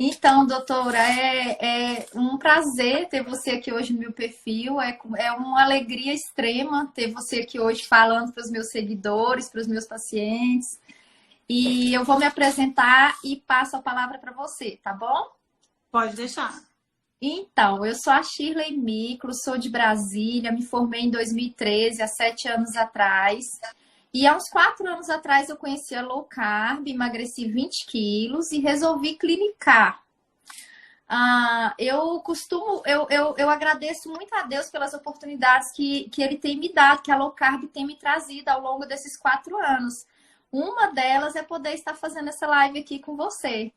Então, doutora, é um prazer ter você aqui hoje no meu perfil. É uma alegria extrema ter você aqui hoje falando para os meus seguidores, para os meus pacientes. E eu vou me apresentar e passo a palavra para você, tá bom? Pode deixar. Então, eu sou a Shirley Micro, sou de Brasília, me formei em 2013, há 7 anos atrás. E há uns 4 anos atrás eu conheci a low carb, emagreci 20 quilos e resolvi clinicar. Eu agradeço muito a Deus pelas oportunidades que Ele tem me dado, que a low carb tem me trazido ao longo desses 4 anos. Uma delas é poder estar fazendo essa live aqui com você.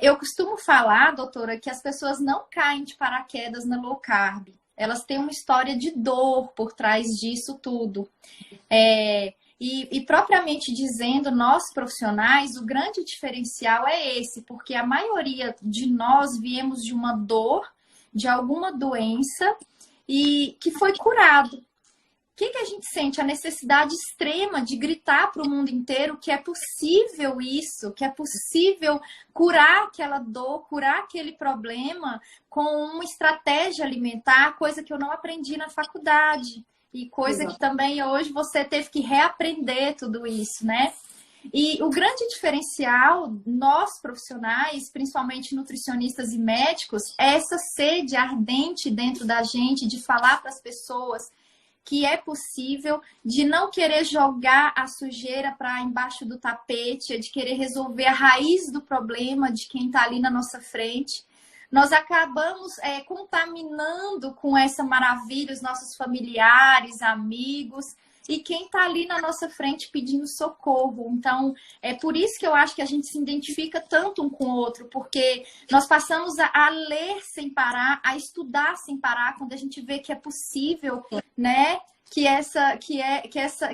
Eu costumo falar, doutora, que as pessoas não caem de paraquedas na low carb. Elas têm uma história de dor por trás disso tudo. Propriamente dizendo, nós profissionais, o grande diferencial é esse, porque a maioria de nós viemos de uma dor, de alguma doença, e que foi curado. O que a gente sente? A necessidade extrema de gritar para o mundo inteiro que é possível isso, que é possível curar aquela dor, curar aquele problema com uma estratégia alimentar, coisa que eu não aprendi na faculdade. E coisa que também hoje você teve que reaprender tudo isso, né? E o grande diferencial, nós profissionais, principalmente nutricionistas e médicos, é essa sede ardente dentro da gente de falar para as pessoas que é possível, de não querer jogar a sujeira para embaixo do tapete, de querer resolver a raiz do problema de quem está ali na nossa frente. Nós acabamos contaminando com essa maravilha os nossos familiares, amigos e quem está ali na nossa frente pedindo socorro. Então, é por isso que eu acho que a gente se identifica tanto um com o outro, porque nós passamos a ler sem parar, a estudar sem parar, quando a gente vê que é possível, né? Que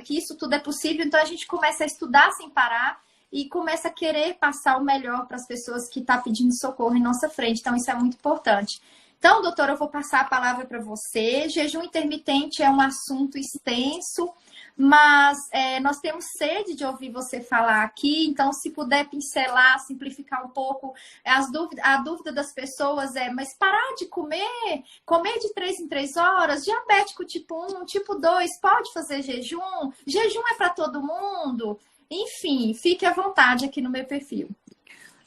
isso tudo é possível, então a gente começa a estudar sem parar e começa a querer passar o melhor para as pessoas que estão pedindo socorro em nossa frente. Então, isso é muito importante. Então, doutora, eu vou passar a palavra para você. Jejum intermitente é um assunto extenso, mas nós temos sede de ouvir você falar aqui. Então, se puder pincelar, simplificar um pouco a dúvida das pessoas mas parar de comer de 3 em 3 horas, diabético tipo 1, tipo 2, pode fazer jejum? Jejum é para todo mundo? Enfim, fique à vontade aqui no meu perfil.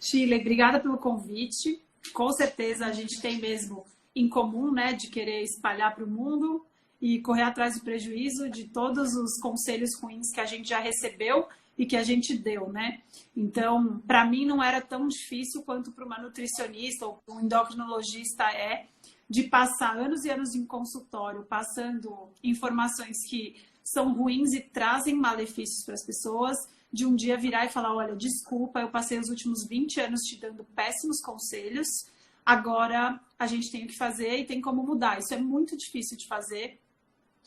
Shirley, obrigada pelo convite. Com certeza a gente tem mesmo em comum, né, de querer espalhar para o mundo e correr atrás do prejuízo de todos os conselhos ruins que a gente já recebeu e que a gente deu, né? Então, para mim não era tão difícil quanto para uma nutricionista ou um endocrinologista de passar anos e anos em consultório, passando informações que são ruins e trazem malefícios para as pessoas, de um dia virar e falar, olha, desculpa, eu passei os últimos 20 anos te dando péssimos conselhos, agora a gente tem o que fazer e tem como mudar. Isso é muito difícil de fazer.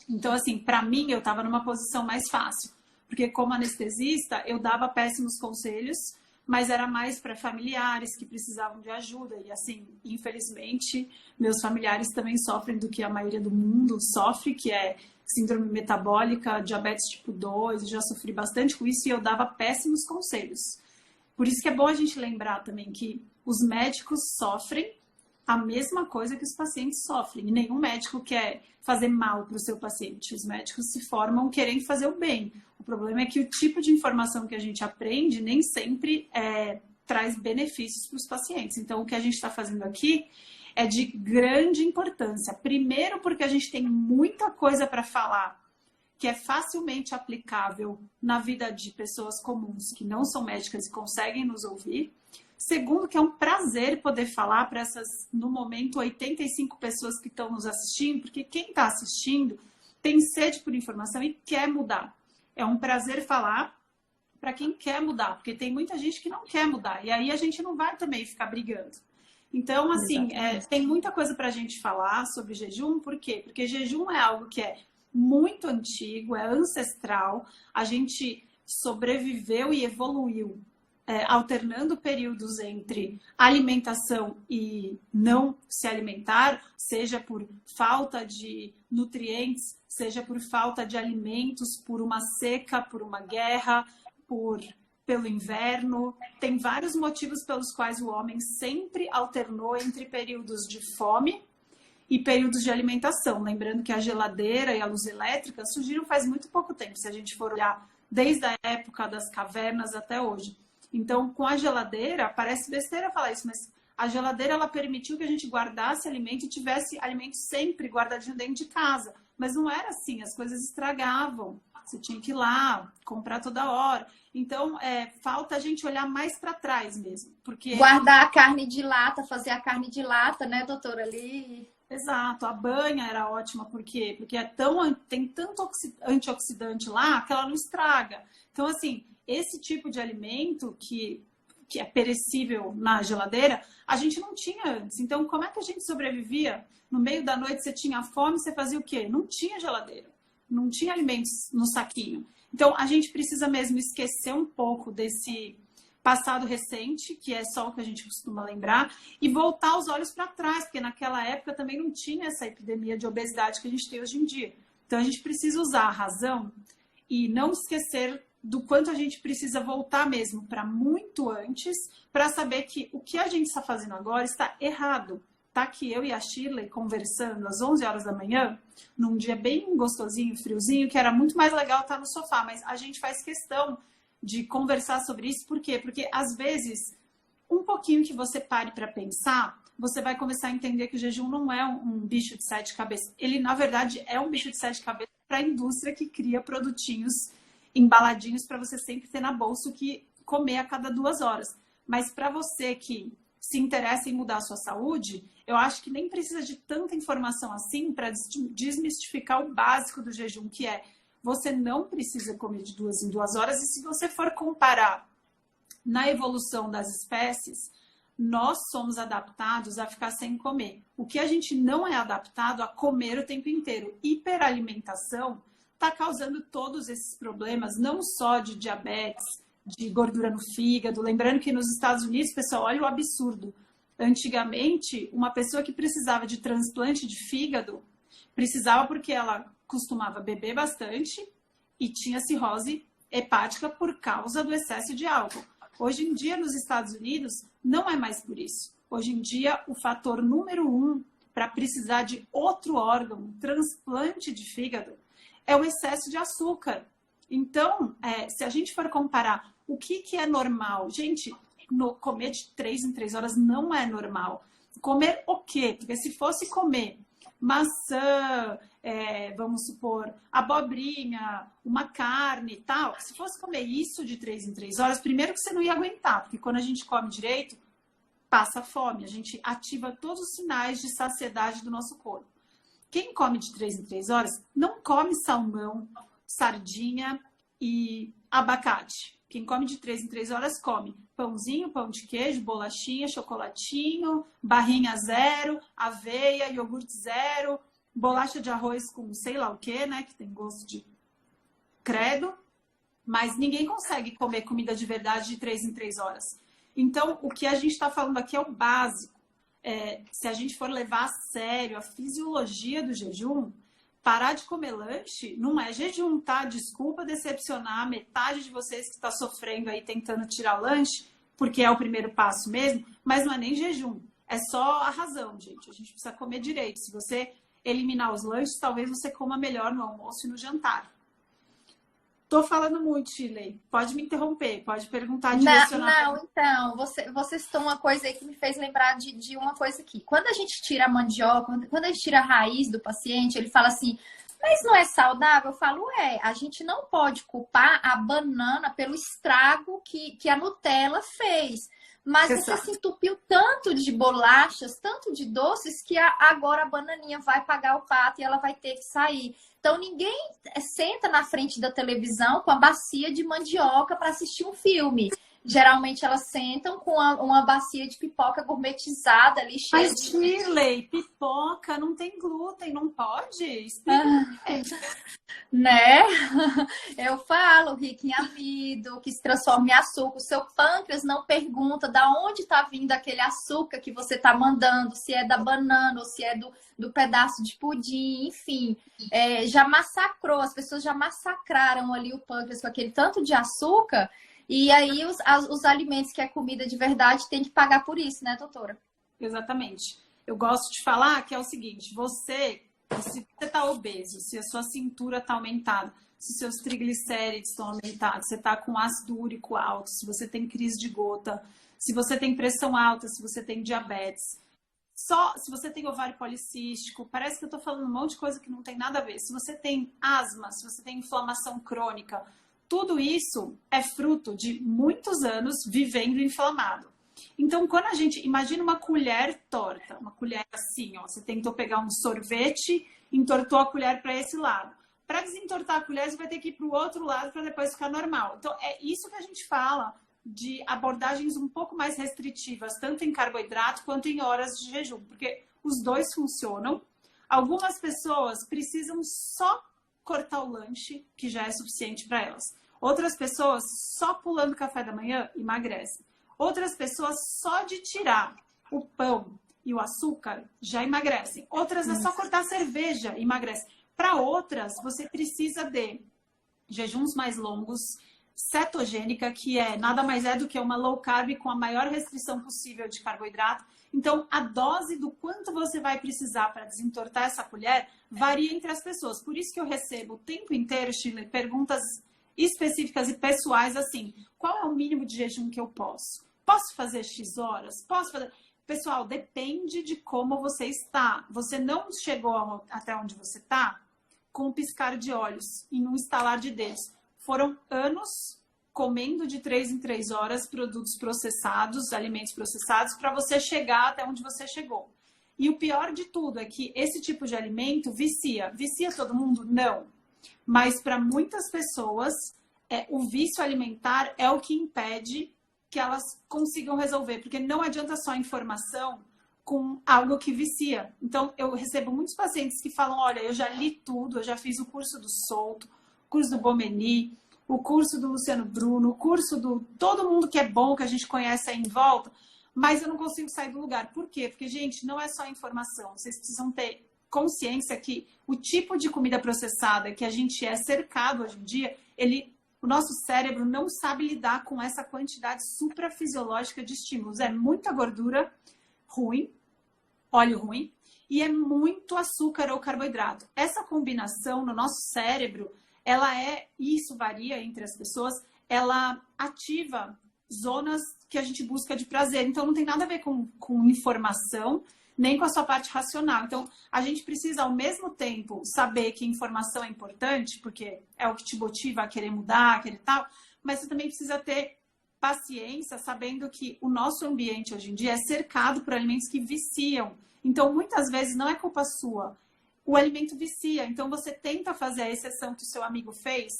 Então, assim, para mim, eu estava numa posição mais fácil, porque como anestesista, eu dava péssimos conselhos, mas era mais para familiares que precisavam de ajuda. E, assim, infelizmente, meus familiares também sofrem do que a maioria do mundo sofre, que é síndrome metabólica, diabetes tipo 2, eu já sofri bastante com isso e eu dava péssimos conselhos. Por isso que é bom a gente lembrar também que os médicos sofrem a mesma coisa que os pacientes sofrem. E nenhum médico quer fazer mal para o seu paciente. Os médicos se formam querendo fazer o bem. O problema é que o tipo de informação que a gente aprende nem sempre traz benefícios para os pacientes. Então, o que a gente está fazendo aqui é de grande importância. Primeiro, porque a gente tem muita coisa para falar que é facilmente aplicável na vida de pessoas comuns que não são médicas e conseguem nos ouvir. Segundo, que é um prazer poder falar para essas, no momento, 85 pessoas que estão nos assistindo, porque quem está assistindo tem sede por informação e quer mudar. É um prazer falar para quem quer mudar, porque tem muita gente que não quer mudar, e aí a gente não vai também ficar brigando. Então, assim, tem muita coisa para a gente falar sobre jejum, por quê? Porque jejum é algo que é muito antigo, é ancestral, a gente sobreviveu e evoluiu alternando períodos entre alimentação e não se alimentar, seja por falta de nutrientes, seja por falta de alimentos, por uma seca, por uma guerra, por pelo inverno. Tem vários motivos pelos quais o homem sempre alternou entre períodos de fome e períodos de alimentação. Lembrando que a geladeira e a luz elétrica surgiram faz muito pouco tempo, se a gente for olhar desde a época das cavernas até hoje. Então, com a geladeira, parece besteira falar isso, mas a geladeira ela permitiu que a gente guardasse alimento e tivesse alimento sempre guardadinho dentro de casa. Mas não era assim, as coisas estragavam. Você tinha que ir lá, comprar toda hora. Então, falta a gente olhar mais para trás mesmo. Porque... Guardar a carne de lata, fazer a carne de lata, né, doutora? Ali. Exato, a banha era ótima, por quê? Porque tem tanto antioxidante lá que ela não estraga. Então, assim, esse tipo de alimento que é perecível na geladeira, a gente não tinha antes. Então, como é que a gente sobrevivia? No meio da noite você tinha fome, você fazia o quê? Não tinha geladeira, não tinha alimentos no saquinho. Então, a gente precisa mesmo esquecer um pouco desse passado recente, que é só o que a gente costuma lembrar, e voltar os olhos para trás, porque naquela época também não tinha essa epidemia de obesidade que a gente tem hoje em dia. Então, a gente precisa usar a razão e não esquecer do quanto a gente precisa voltar mesmo para muito antes, para saber que o que a gente está fazendo agora está errado. Tá aqui eu e a Shirley conversando às 11 horas da manhã, num dia bem gostosinho, friozinho, que era muito mais legal estar no sofá, mas a gente faz questão de conversar sobre isso. Por quê? Porque, às vezes, um pouquinho que você pare para pensar, você vai começar a entender que o jejum não é um bicho de 7 cabeças. Ele, na verdade, é um bicho de 7 cabeças para a indústria que cria produtinhos embaladinhos para você sempre ter na bolsa o que comer a cada 2 horas. Mas para você que se interessa em mudar a sua saúde, eu acho que nem precisa de tanta informação assim para desmistificar o básico do jejum, que é você não precisa comer de 2 em 2 horas, e se você for comparar na evolução das espécies, nós somos adaptados a ficar sem comer. O que a gente não é adaptado a comer o tempo inteiro. Hiperalimentação está causando todos esses problemas, não só de diabetes, de gordura no fígado. Lembrando que nos Estados Unidos, pessoal, olha o absurdo. Antigamente, uma pessoa que precisava de transplante de fígado, precisava porque ela costumava beber bastante e tinha cirrose hepática por causa do excesso de álcool. Hoje em dia, nos Estados Unidos, não é mais por isso. Hoje em dia, o fator número 1 para precisar de outro órgão, transplante de fígado, é o excesso de açúcar. Então, se a gente for comparar o que é normal, gente, comer de 3 em 3 horas não é normal. Comer o quê? Porque se fosse comer maçã, vamos supor, abobrinha, uma carne e tal, se fosse comer isso de 3 em 3 horas, primeiro que você não ia aguentar, porque quando a gente come direito, passa fome, a gente ativa todos os sinais de saciedade do nosso corpo. Quem come de 3 em 3 horas não come salmão, sardinha e abacate. Quem come de 3 em 3 horas come pãozinho, pão de queijo, bolachinha, chocolatinho, barrinha zero, aveia, iogurte zero, bolacha de arroz com sei lá o que, né? Que tem gosto de credo. Mas ninguém consegue comer comida de verdade de 3 em 3 horas. Então, o que a gente está falando aqui é o básico. Se a gente for levar a sério a fisiologia do jejum, parar de comer lanche não é jejum, tá? Desculpa decepcionar a metade de vocês que está sofrendo aí tentando tirar lanche, porque é o primeiro passo mesmo, mas não é nem jejum. É só a razão, gente. A gente precisa comer direito. Se você eliminar os lanches, talvez você coma melhor no almoço e no jantar. Tô falando muito, Shirley. Pode me interromper, pode perguntar, direcionar. Não, então, vocês estão uma coisa aí que me fez lembrar de uma coisa aqui. Quando a gente tira a mandioca, quando a gente tira a raiz do paciente, ele fala assim, mas não é saudável? Eu falo, a gente não pode culpar a banana pelo estrago que a Nutella fez. Mas você se entupiu tanto de bolachas, tanto de doces, que agora a bananinha vai pagar o pato e ela vai ter que sair. Então, ninguém senta na frente da televisão com a bacia de mandioca para assistir um filme. Geralmente, elas sentam com uma bacia de pipoca gourmetizada ali, cheia de... Shirley, pipoca não tem glúten, não pode? Explica. Né? Eu falo, rica em amido, que se transforma em açúcar. O seu pâncreas não pergunta de onde está vindo aquele açúcar que você está mandando, se é da banana ou se é do pedaço de pudim, enfim. Já massacrou, as pessoas já massacraram ali o pâncreas com aquele tanto de açúcar E aí os alimentos que é comida de verdade tem que pagar por isso, né, doutora? Exatamente. Eu gosto de falar que é o seguinte, se você está obeso, se a sua cintura está aumentada, se os seus triglicérides estão aumentados, você está com ácido úrico alto, se você tem crise de gota, se você tem pressão alta, se você tem diabetes, só se você tem ovário policístico, parece que eu estou falando um monte de coisa que não tem nada a ver. Se você tem asma, se você tem inflamação crônica, tudo isso é fruto de muitos anos vivendo inflamado. Então, quando a gente imagina uma colher torta, uma colher assim, ó, você tentou pegar um sorvete, entortou a colher para esse lado. Para desentortar a colher, você vai ter que ir para o outro lado para depois ficar normal. Então, é isso que a gente fala de abordagens um pouco mais restritivas, tanto em carboidrato quanto em horas de jejum, porque os dois funcionam. Algumas pessoas precisam só cortar o lanche, que já é suficiente para elas. Outras pessoas, só pulando café da manhã, emagrecem. Outras pessoas, só de tirar o pão e o açúcar, já emagrecem. Outras, é só cortar a cerveja, emagrece. Para outras, você precisa de jejuns mais longos, cetogênica, que nada mais é do que uma low carb com a maior restrição possível de carboidrato. Então, a dose do quanto você vai precisar para desentortar essa colher varia entre as pessoas. Por isso que eu recebo o tempo inteiro, Shirley, perguntas específicas e pessoais assim, qual é o mínimo de jejum que eu posso? Posso fazer X horas? Posso fazer... Pessoal, depende de como você está. Você não chegou até onde você está com um piscar de olhos, em um estalar de dedos. Foram anos comendo de 3 em 3 horas produtos processados, alimentos processados, para você chegar até onde você chegou. E o pior de tudo é que esse tipo de alimento vicia. Vicia todo mundo? Não. Mas para muitas pessoas, o vício alimentar é o que impede que elas consigam resolver. Porque não adianta só informação com algo que vicia. Então, eu recebo muitos pacientes que falam, olha, eu já li tudo, eu já fiz o curso do Souto, o curso do Bomeni, o curso do Luciano Bruno, o curso do todo mundo que é bom, que a gente conhece aí em volta, mas eu não consigo sair do lugar. Por quê? Porque, gente, não é só informação. Vocês precisam ter consciência que o tipo de comida processada que a gente é cercado hoje em dia, o nosso cérebro não sabe lidar com essa quantidade suprafisiológica de estímulos. É muita gordura ruim, óleo ruim, e é muito açúcar ou carboidrato. Essa combinação no nosso cérebro, isso varia entre as pessoas, ela ativa zonas que a gente busca de prazer. Então, não tem nada a ver com informação, nem com a sua parte racional. Então, a gente precisa, ao mesmo tempo, saber que informação é importante, porque é o que te motiva a querer mudar, a querer tal, mas você também precisa ter paciência, sabendo que o nosso ambiente hoje em dia é cercado por alimentos que viciam. Então, muitas vezes, não é culpa sua. O alimento vicia. Então, você tenta fazer a exceção que o seu amigo fez,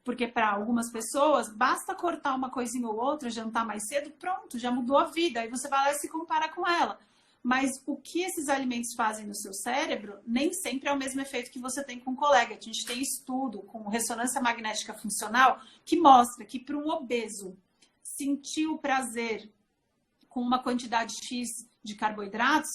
porque para algumas pessoas, basta cortar uma coisinha ou outra, jantar mais cedo, pronto, já mudou a vida. Aí você vai lá e se compara com ela. Mas o que esses alimentos fazem no seu cérebro nem sempre é o mesmo efeito que você tem com um colega. A gente tem estudo com ressonância magnética funcional que mostra que para um obeso sentir o prazer com uma quantidade X de carboidratos,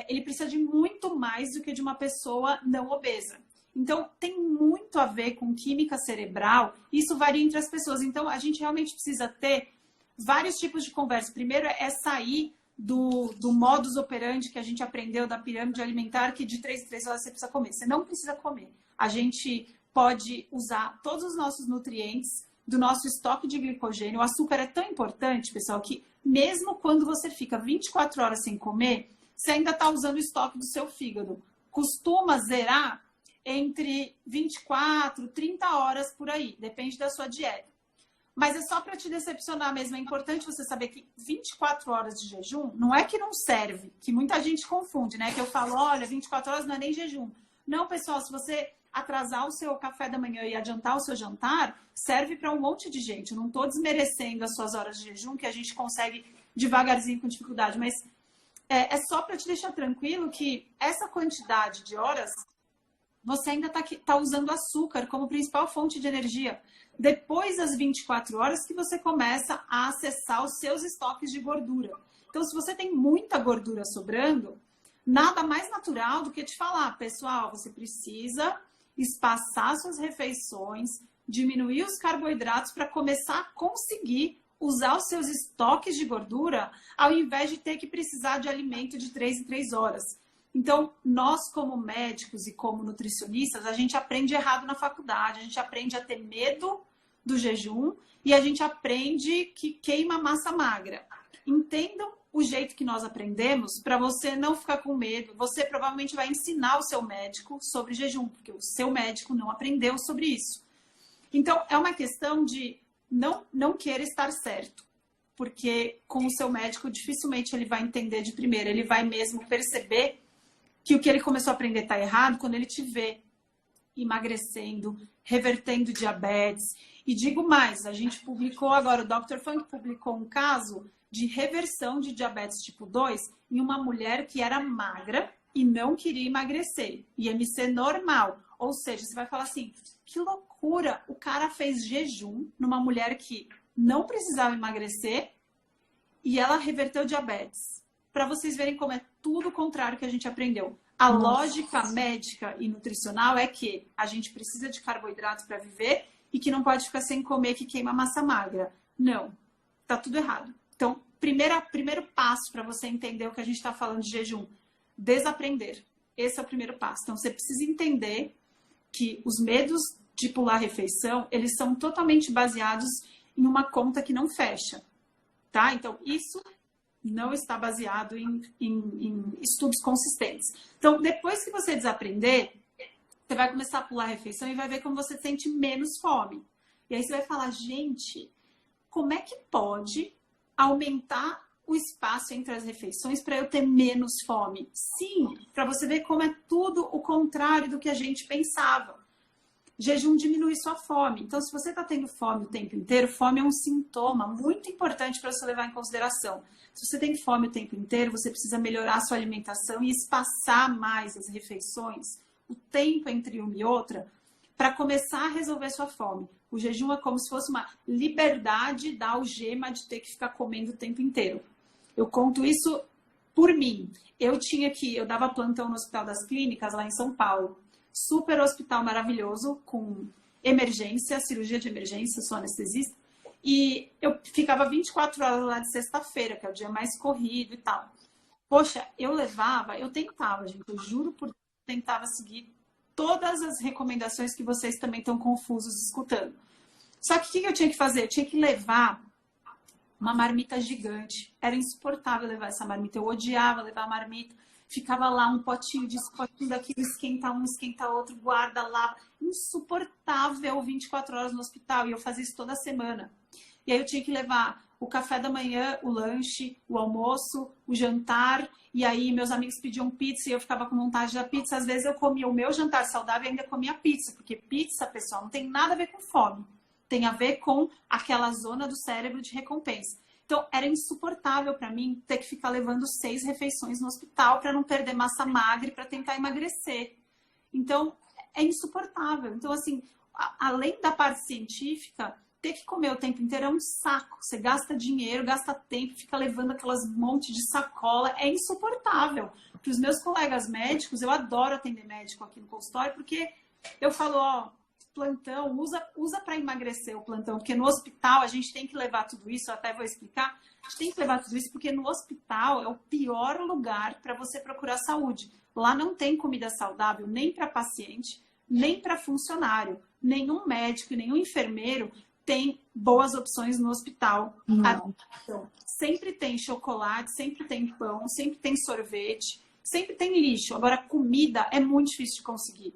ele precisa de muito mais do que de uma pessoa não obesa. Então, tem muito a ver com química cerebral. Isso varia entre as pessoas. Então, a gente realmente precisa ter vários tipos de conversa. Primeiro é sair do modus operandi que a gente aprendeu da pirâmide alimentar, que de 3 em 3 horas você precisa comer. Você não precisa comer. A gente pode usar todos os nossos nutrientes do nosso estoque de glicogênio. O açúcar é tão importante, pessoal, que mesmo quando você fica 24 horas sem comer, você ainda está usando o estoque do seu fígado. Costuma zerar entre 24, 30 horas por aí. Depende da sua dieta. Mas é só para te decepcionar mesmo. É importante você saber que 24 horas de jejum não é que não serve, que muita gente confunde, né? Que eu falo, olha, 24 horas não é nem jejum. Não, pessoal, se você atrasar o seu café da manhã e adiantar o seu jantar, serve para um monte de gente. Eu não estou desmerecendo as suas horas de jejum, que a gente consegue devagarzinho com dificuldade, mas é só para te deixar tranquilo que essa quantidade de horas você ainda está usando açúcar como principal fonte de energia. Depois das 24 horas que você começa a acessar os seus estoques de gordura. Então, se você tem muita gordura sobrando, nada mais natural do que te falar, pessoal, você precisa espaçar suas refeições, diminuir os carboidratos para começar a conseguir usar os seus estoques de gordura, ao invés de ter que precisar de alimento de 3 em 3 horas. Então, nós como médicos e como nutricionistas, a gente aprende errado na faculdade, a gente aprende a ter medo do jejum e a gente aprende que queima massa magra. Entendam o jeito que nós aprendemos para você não ficar com medo. Você provavelmente vai ensinar o seu médico sobre jejum, porque o seu médico não aprendeu sobre isso. Então, é uma questão de não querer estar certo, porque com o seu médico dificilmente ele vai entender de primeira, ele vai mesmo perceber que o que ele começou a aprender está errado quando ele te vê emagrecendo, revertendo diabetes. E digo mais, a gente publicou agora, o Dr. Funk publicou um caso de reversão de diabetes tipo 2 em uma mulher que era magra e não queria emagrecer, IMC normal. Ou seja, você vai falar assim, que loucura, o cara fez jejum numa mulher que não precisava emagrecer e ela reverteu diabetes. Para vocês verem como é tudo o contrário que a gente aprendeu. A lógica médica e nutricional é que a gente precisa de carboidratos para viver e que não pode ficar sem comer que queima massa magra. Não, tá tudo errado. Então, primeiro passo para você entender o que a gente está falando de jejum, desaprender. Esse é o primeiro passo. Então, você precisa entender que os medos de pular a refeição, eles são totalmente baseados em uma conta que não fecha, tá? Então, isso não está baseado em estudos consistentes. Então, depois que você desaprender, você vai começar a pular a refeição e vai ver como você sente menos fome. E aí você vai falar, gente, como é que pode aumentar o espaço entre as refeições para eu ter menos fome? Sim, para você ver como é tudo o contrário do que a gente pensava. Jejum diminui sua fome. Então, se você está tendo fome o tempo inteiro, fome é um sintoma muito importante para você levar em consideração. Se você tem fome o tempo inteiro, você precisa melhorar a sua alimentação e espaçar mais as refeições, o tempo entre uma e outra, para começar a resolver sua fome. O jejum é como se fosse uma liberdade da algema de ter que ficar comendo o tempo inteiro. Eu conto isso por mim. Eu dava plantão no Hospital das Clínicas, lá em São Paulo. Super hospital maravilhoso, com emergência, cirurgia de emergência, sou anestesista. E eu ficava 24 horas lá de sexta-feira, que é o dia mais corrido e tal. Poxa, eu tentava, gente, eu juro por Deus, eu tentava seguir todas as recomendações que vocês também estão confusos escutando. Só que o que eu tinha que fazer? Eu tinha que levar uma marmita gigante. Era insuportável levar essa marmita. Eu odiava levar a marmita. Ficava lá um potinho disso, potinho daquilo, esquenta um, esquenta outro, guarda lá. Insuportável 24 horas no hospital. E eu fazia isso toda semana. E aí eu tinha que levar o café da manhã, o lanche, o almoço, o jantar. E aí meus amigos pediam pizza e eu ficava com vontade da pizza. Às vezes eu comia o meu jantar saudável e ainda comia pizza. Porque pizza, pessoal, não tem nada a ver com fome. Tem a ver com aquela zona do cérebro de recompensa. Então, era insuportável para mim ter que ficar levando 6 refeições no hospital para não perder massa magra e para tentar emagrecer. Então, é insuportável. Então, assim, além da parte científica, ter que comer o tempo inteiro é um saco. Você gasta dinheiro, gasta tempo, fica levando aquelas monte de sacola. É insuportável. Para os meus colegas médicos, eu adoro atender médico aqui no consultório, porque eu falo, ó, plantão, usa para emagrecer o plantão, porque no hospital a gente tem que levar tudo isso, eu até vou explicar, a gente tem que levar tudo isso porque no hospital é o pior lugar para você procurar saúde. Lá não tem comida saudável nem para paciente, nem para funcionário. Nenhum médico e nenhum enfermeiro tem boas opções no hospital. Então, sempre tem chocolate, sempre tem pão, sempre tem sorvete, sempre tem lixo. Agora, comida é muito difícil de conseguir.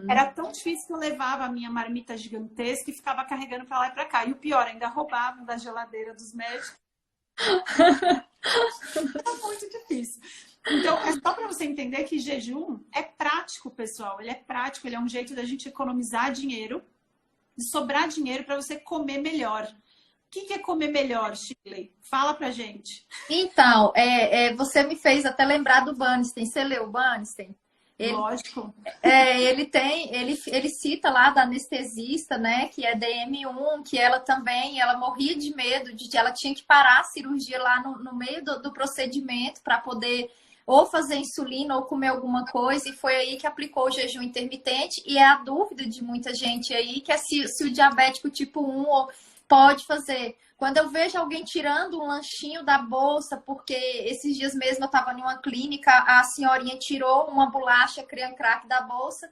Era tão difícil que eu levava a minha marmita gigantesca e ficava carregando para lá e para cá. E o pior, ainda roubavam da geladeira dos médicos. É muito difícil. Então, é só para você entender que jejum é prático, pessoal. Ele é prático, ele é um jeito da gente economizar dinheiro e sobrar dinheiro para você comer melhor. O que é comer melhor, Shirley? Fala pra gente. Então, você me fez até lembrar do Bernstein. Você leu o Bernstein? Lógico. Ele cita lá da anestesista, né, que é DM1, que ela morria de medo, ela tinha que parar a cirurgia lá no meio do procedimento para poder ou fazer insulina ou comer alguma coisa, e foi aí que aplicou o jejum intermitente. E é a dúvida de muita gente aí, que é se o diabético tipo 1 pode fazer. Quando eu vejo alguém tirando um lanchinho da bolsa, porque esses dias mesmo eu estava em uma clínica, a senhorinha tirou uma bolacha creme crack da bolsa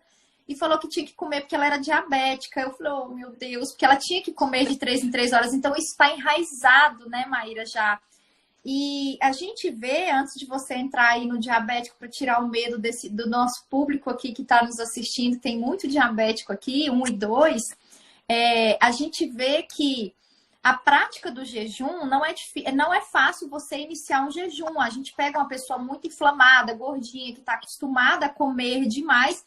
e falou que tinha que comer porque ela era diabética. Eu falei, oh, meu Deus, porque ela tinha que comer de 3 em 3 horas. Então, isso está enraizado, né, Maíra, já. E a gente vê, antes de você entrar aí no diabético, para tirar o medo do nosso público aqui que está nos assistindo, tem muito diabético aqui, 1 e 2, a gente vê que a prática do jejum não é fácil você iniciar um jejum. A gente pega uma pessoa muito inflamada, gordinha, que está acostumada a comer demais.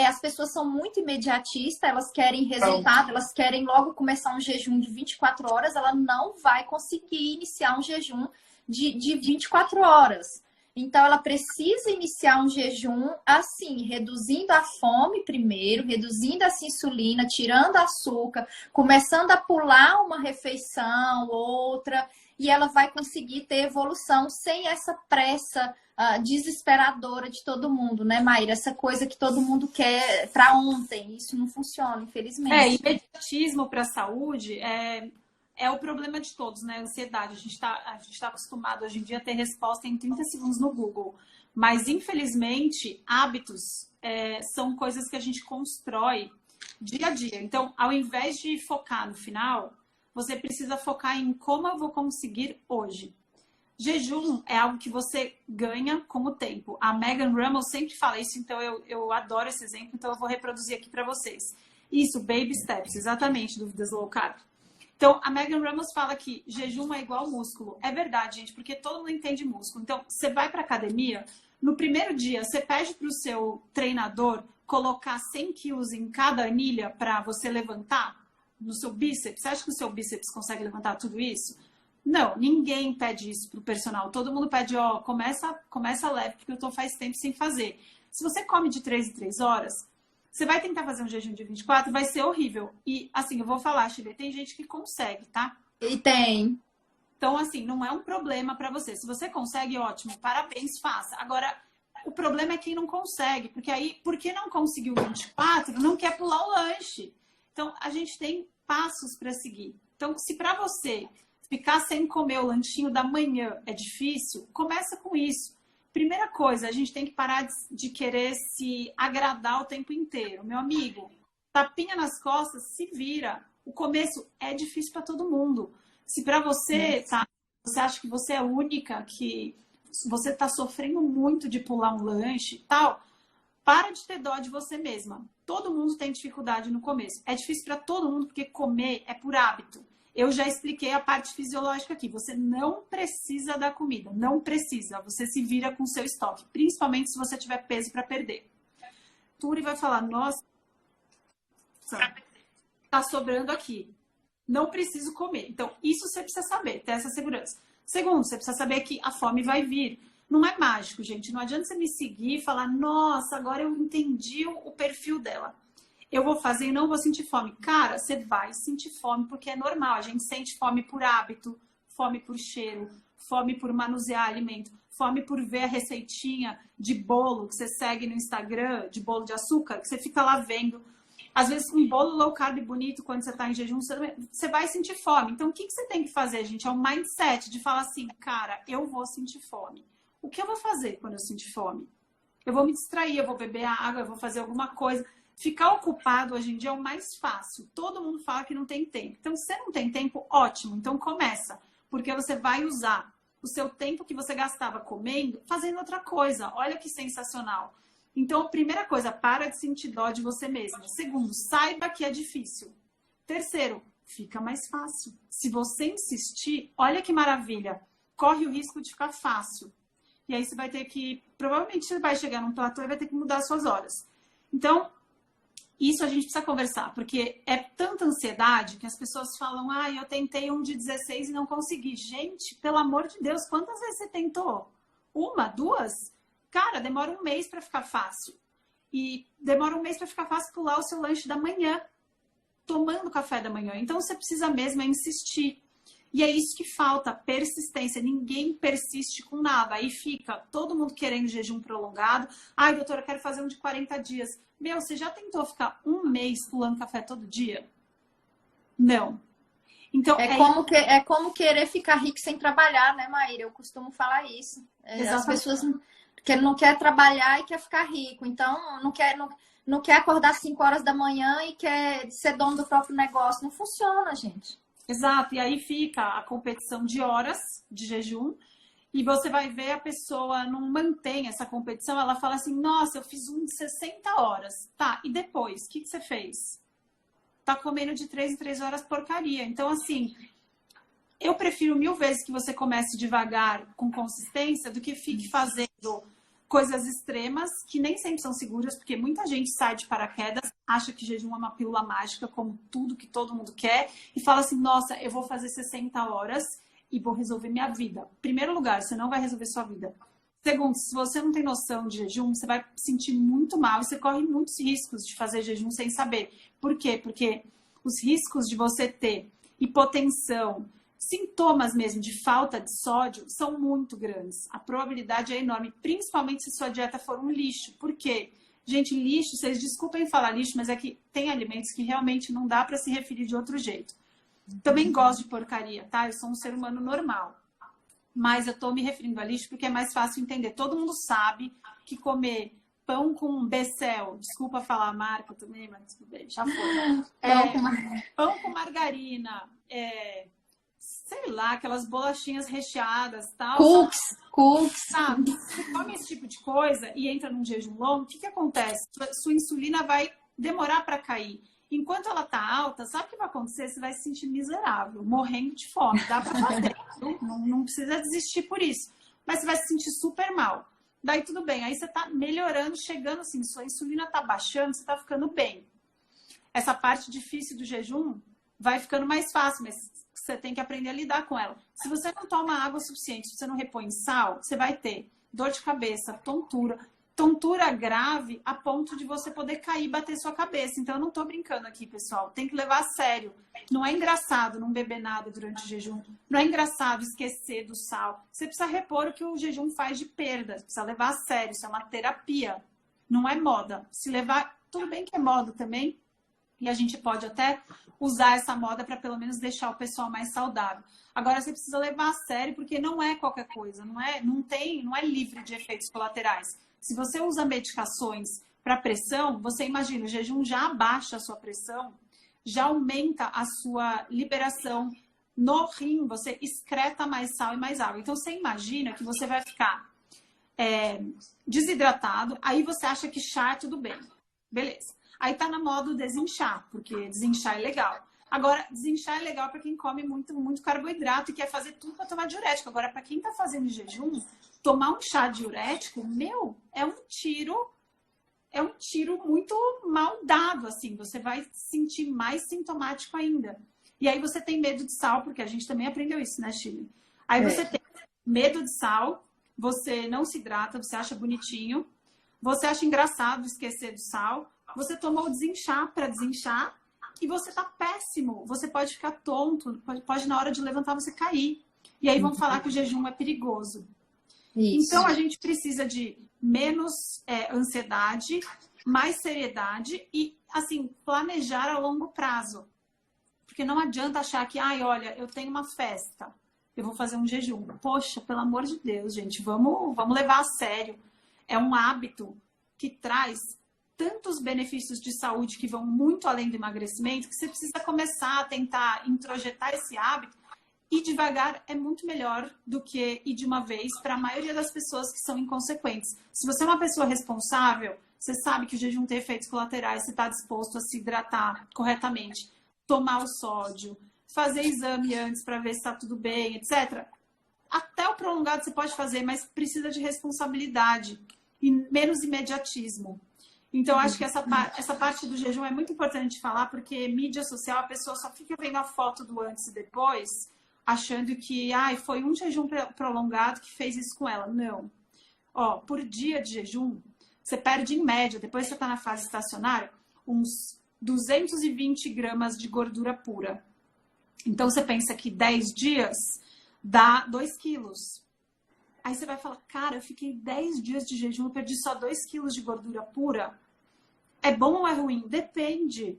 As pessoas são muito imediatistas, elas querem resultado, elas querem logo começar um jejum de 24 horas, ela não vai conseguir iniciar um jejum de 24 horas. Então, ela precisa iniciar um jejum assim, reduzindo a fome primeiro, reduzindo essa insulina, tirando açúcar, começando a pular uma refeição, outra, e ela vai conseguir ter evolução sem essa pressa desesperadora de todo mundo, né, Maíra? Essa coisa que todo mundo quer para ontem. Isso não funciona, infelizmente. Imediatismo para a saúde é o problema de todos, né? Ansiedade. A gente tá acostumado hoje em dia a ter resposta em 30 segundos no Google. Mas, infelizmente, hábitos são coisas que a gente constrói dia a dia. Então, ao invés de focar no final, você precisa focar em como eu vou conseguir hoje. Jejum é algo que você ganha com o tempo. A Megan Rummel sempre fala isso, então eu adoro esse exemplo, então eu vou reproduzir aqui para vocês. Isso, baby steps, exatamente, dúvidas low carb. Então, a Megan Ramos fala que jejum é igual músculo. É verdade, gente, porque todo mundo entende músculo. Então, você vai para academia, no primeiro dia, você pede para o seu treinador colocar 100 quilos em cada anilha para você levantar no seu bíceps. Você acha que o seu bíceps consegue levantar tudo isso? Não, ninguém pede isso pro personal. Todo mundo pede, começa leve, porque eu tô faz tempo sem fazer. Se você come de 3 em 3 horas, você vai tentar fazer um jejum de 24, vai ser horrível. E, assim, eu vou falar, Chile, tem gente que consegue, tá? E tem. Então, assim, não é um problema pra você. Se você consegue, ótimo, parabéns, faça. Agora, o problema é quem não consegue, porque aí, porque não conseguiu 24, não quer pular o lanche. Então, a gente tem passos para seguir. Então, se pra você ficar sem comer o lanchinho da manhã é difícil, começa com isso. Primeira coisa, a gente tem que parar de querer se agradar o tempo inteiro. Meu amigo, tapinha nas costas, se vira. O começo é difícil para todo mundo. Se para você, você acha que você é única, que você está sofrendo muito de pular um lanche e tal, para de ter dó de você mesma. Todo mundo tem dificuldade no começo. É difícil para todo mundo porque comer é por hábito. Eu já expliquei a parte fisiológica aqui. Você não precisa da comida. Não precisa. Você se vira com o seu estoque. Principalmente se você tiver peso para perder. Turi vai falar, nossa, tá sobrando aqui. Não preciso comer. Então, isso você precisa saber. Ter essa segurança. Segundo, você precisa saber que a fome vai vir. Não é mágico, gente. Não adianta você me seguir e falar, nossa, agora eu entendi o perfil dela. Eu vou fazer e não vou sentir fome. Cara, você vai sentir fome porque é normal. A gente sente fome por hábito, fome por cheiro, fome por manusear alimento, fome por ver a receitinha de bolo que você segue no Instagram, de bolo de açúcar, que você fica lá vendo. Às vezes, um bolo low carb bonito, quando você está em jejum, você vai sentir fome. Então, o que você tem que fazer, gente? É um mindset de falar assim, cara, eu vou sentir fome. O que eu vou fazer quando eu sentir fome? Eu vou me distrair, eu vou beber água, eu vou fazer alguma coisa. Ficar ocupado hoje em dia é o mais fácil. Todo mundo fala que não tem tempo. Então, se você não tem tempo, ótimo. Então, começa. Porque você vai usar o seu tempo que você gastava comendo, fazendo outra coisa. Olha que sensacional. Então, primeira coisa, para de sentir dó de você mesma. Segundo, saiba que é difícil. Terceiro, fica mais fácil. Se você insistir, olha que maravilha. Corre o risco de ficar fácil. E aí você vai ter que... Provavelmente você vai chegar num platô e vai ter que mudar as suas horas. Então, isso a gente precisa conversar, porque é tanta ansiedade que as pessoas falam, eu tentei um de 16 e não consegui. Gente, pelo amor de Deus, quantas vezes você tentou? 1, 2? Cara, demora um mês para ficar fácil. E demora um mês para ficar fácil pular o seu lanche da manhã, tomando café da manhã. Então, você precisa mesmo insistir. E é isso que falta, persistência. Ninguém persiste com nada. Aí fica todo mundo querendo jejum prolongado. Ai, doutora, eu quero fazer um de 40 dias. Meu, você já tentou ficar um mês pulando café todo dia? Não. Então, é como querer ficar rico sem trabalhar, né, Maíra? Eu costumo falar isso. As pessoas que não quer trabalhar e quer ficar rico. Então, não quer acordar às 5 horas da manhã e quer ser dono do próprio negócio. Não funciona, gente. Exato. E aí fica a competição de horas de jejum. E você vai ver a pessoa não mantém essa competição. Ela fala assim, nossa, eu fiz um de 60 horas. Tá, e depois? O que você fez? Tá comendo de 3 em 3 horas porcaria. Então, assim, eu prefiro 1000 vezes que você comece devagar, com consistência, do que fique fazendo coisas extremas, que nem sempre são seguras, porque muita gente sai de paraquedas, acha que jejum é uma pílula mágica, como tudo que todo mundo quer, e fala assim, nossa, eu vou fazer 60 horas e vou resolver minha vida. Primeiro lugar, você não vai resolver sua vida. Segundo, se você não tem noção de jejum, você vai se sentir muito mal e você corre muitos riscos de fazer jejum sem saber. Por quê? Porque os riscos de você ter hipotensão, sintomas mesmo de falta de sódio são muito grandes. A probabilidade é enorme, principalmente se sua dieta for um lixo. Por quê? Gente, lixo, vocês desculpem falar lixo, mas é que tem alimentos que realmente não dá para se referir de outro jeito. Também gosto de porcaria, tá? Eu sou um ser humano normal. Mas eu tô me referindo a lixo porque é mais fácil entender. Todo mundo sabe que comer pão com Becel, desculpa falar a marca também, mas tudo bem, já foi. Pão com margarina, sei lá, aquelas bolachinhas recheadas, tal. Cookies. Sabe? Você come esse tipo de coisa e entra num jejum longo, o que acontece? Sua insulina vai demorar para cair. Enquanto ela tá alta, sabe o que vai acontecer? Você vai se sentir miserável, morrendo de fome. Dá para fazer, não precisa desistir por isso. Mas você vai se sentir super mal. Daí tudo bem, aí você tá melhorando, chegando assim, sua insulina tá baixando, você tá ficando bem. Essa parte difícil do jejum vai ficando mais fácil, mas você tem que aprender a lidar com ela. Se você não toma água suficiente, se você não repõe sal, você vai ter dor de cabeça, tontura grave a ponto de você poder cair e bater sua cabeça. Então, eu não tô brincando aqui, pessoal. Tem que levar a sério. Não é engraçado não beber nada durante o jejum. Não é engraçado esquecer do sal. Você precisa repor o que o jejum faz de perda. Você precisa levar a sério. Isso é uma terapia. Não é moda. Se levar... Tudo bem que é moda também. E a gente pode até usar essa moda para pelo menos deixar o pessoal mais saudável. Agora, você precisa levar a sério porque não é qualquer coisa. Não é livre de efeitos colaterais. Se você usa medicações para pressão, você imagina, o jejum já abaixa a sua pressão, já aumenta a sua liberação no rim, você excreta mais sal e mais água. Então, você imagina que você vai ficar desidratado, aí você acha que chá é tudo bem. Beleza. Aí tá na moda o desinchar, porque desinchar é legal. Agora, desinchar é legal para quem come muito, muito carboidrato e quer fazer tudo para tomar diurético. Agora, para quem tá fazendo jejum, tomar um chá diurético, é um tiro muito mal dado, assim. Você vai se sentir mais sintomático ainda. E aí você tem medo de sal, porque a gente também aprendeu isso, né, Chile? Aí você tem medo de sal, você não se hidrata, você acha bonitinho, você acha engraçado esquecer do sal, você tomou o desinchar para desinchar e você tá péssimo. Você pode ficar tonto, pode na hora de levantar você cair. E aí vão falar que o jejum é perigoso. Isso. Então, a gente precisa de menos ansiedade, mais seriedade e, assim, planejar a longo prazo. Porque não adianta achar que, olha, eu tenho uma festa, eu vou fazer um jejum. Poxa, pelo amor de Deus, gente, vamos levar a sério. É um hábito que traz tantos benefícios de saúde que vão muito além do emagrecimento que você precisa começar a tentar introjetar esse hábito. E devagar é muito melhor do que ir de uma vez para a maioria das pessoas que são inconsequentes. Se você é uma pessoa responsável, você sabe que o jejum tem efeitos colaterais, você está disposto a se hidratar corretamente, tomar o sódio, fazer exame antes para ver se está tudo bem, etc. Até o prolongado você pode fazer, mas precisa de responsabilidade e menos imediatismo. Então, acho que essa parte do jejum é muito importante de falar, porque mídia social, a pessoa só fica vendo a foto do antes e depois, achando que foi um jejum prolongado que fez isso com ela. Não. Por dia de jejum, você perde em média, depois você está na fase estacionária, uns 220 gramas de gordura pura. Então, você pensa que 10 dias dá 2 quilos. Aí você vai falar, cara, eu fiquei 10 dias de jejum, eu perdi só 2 quilos de gordura pura. É bom ou é ruim? Depende.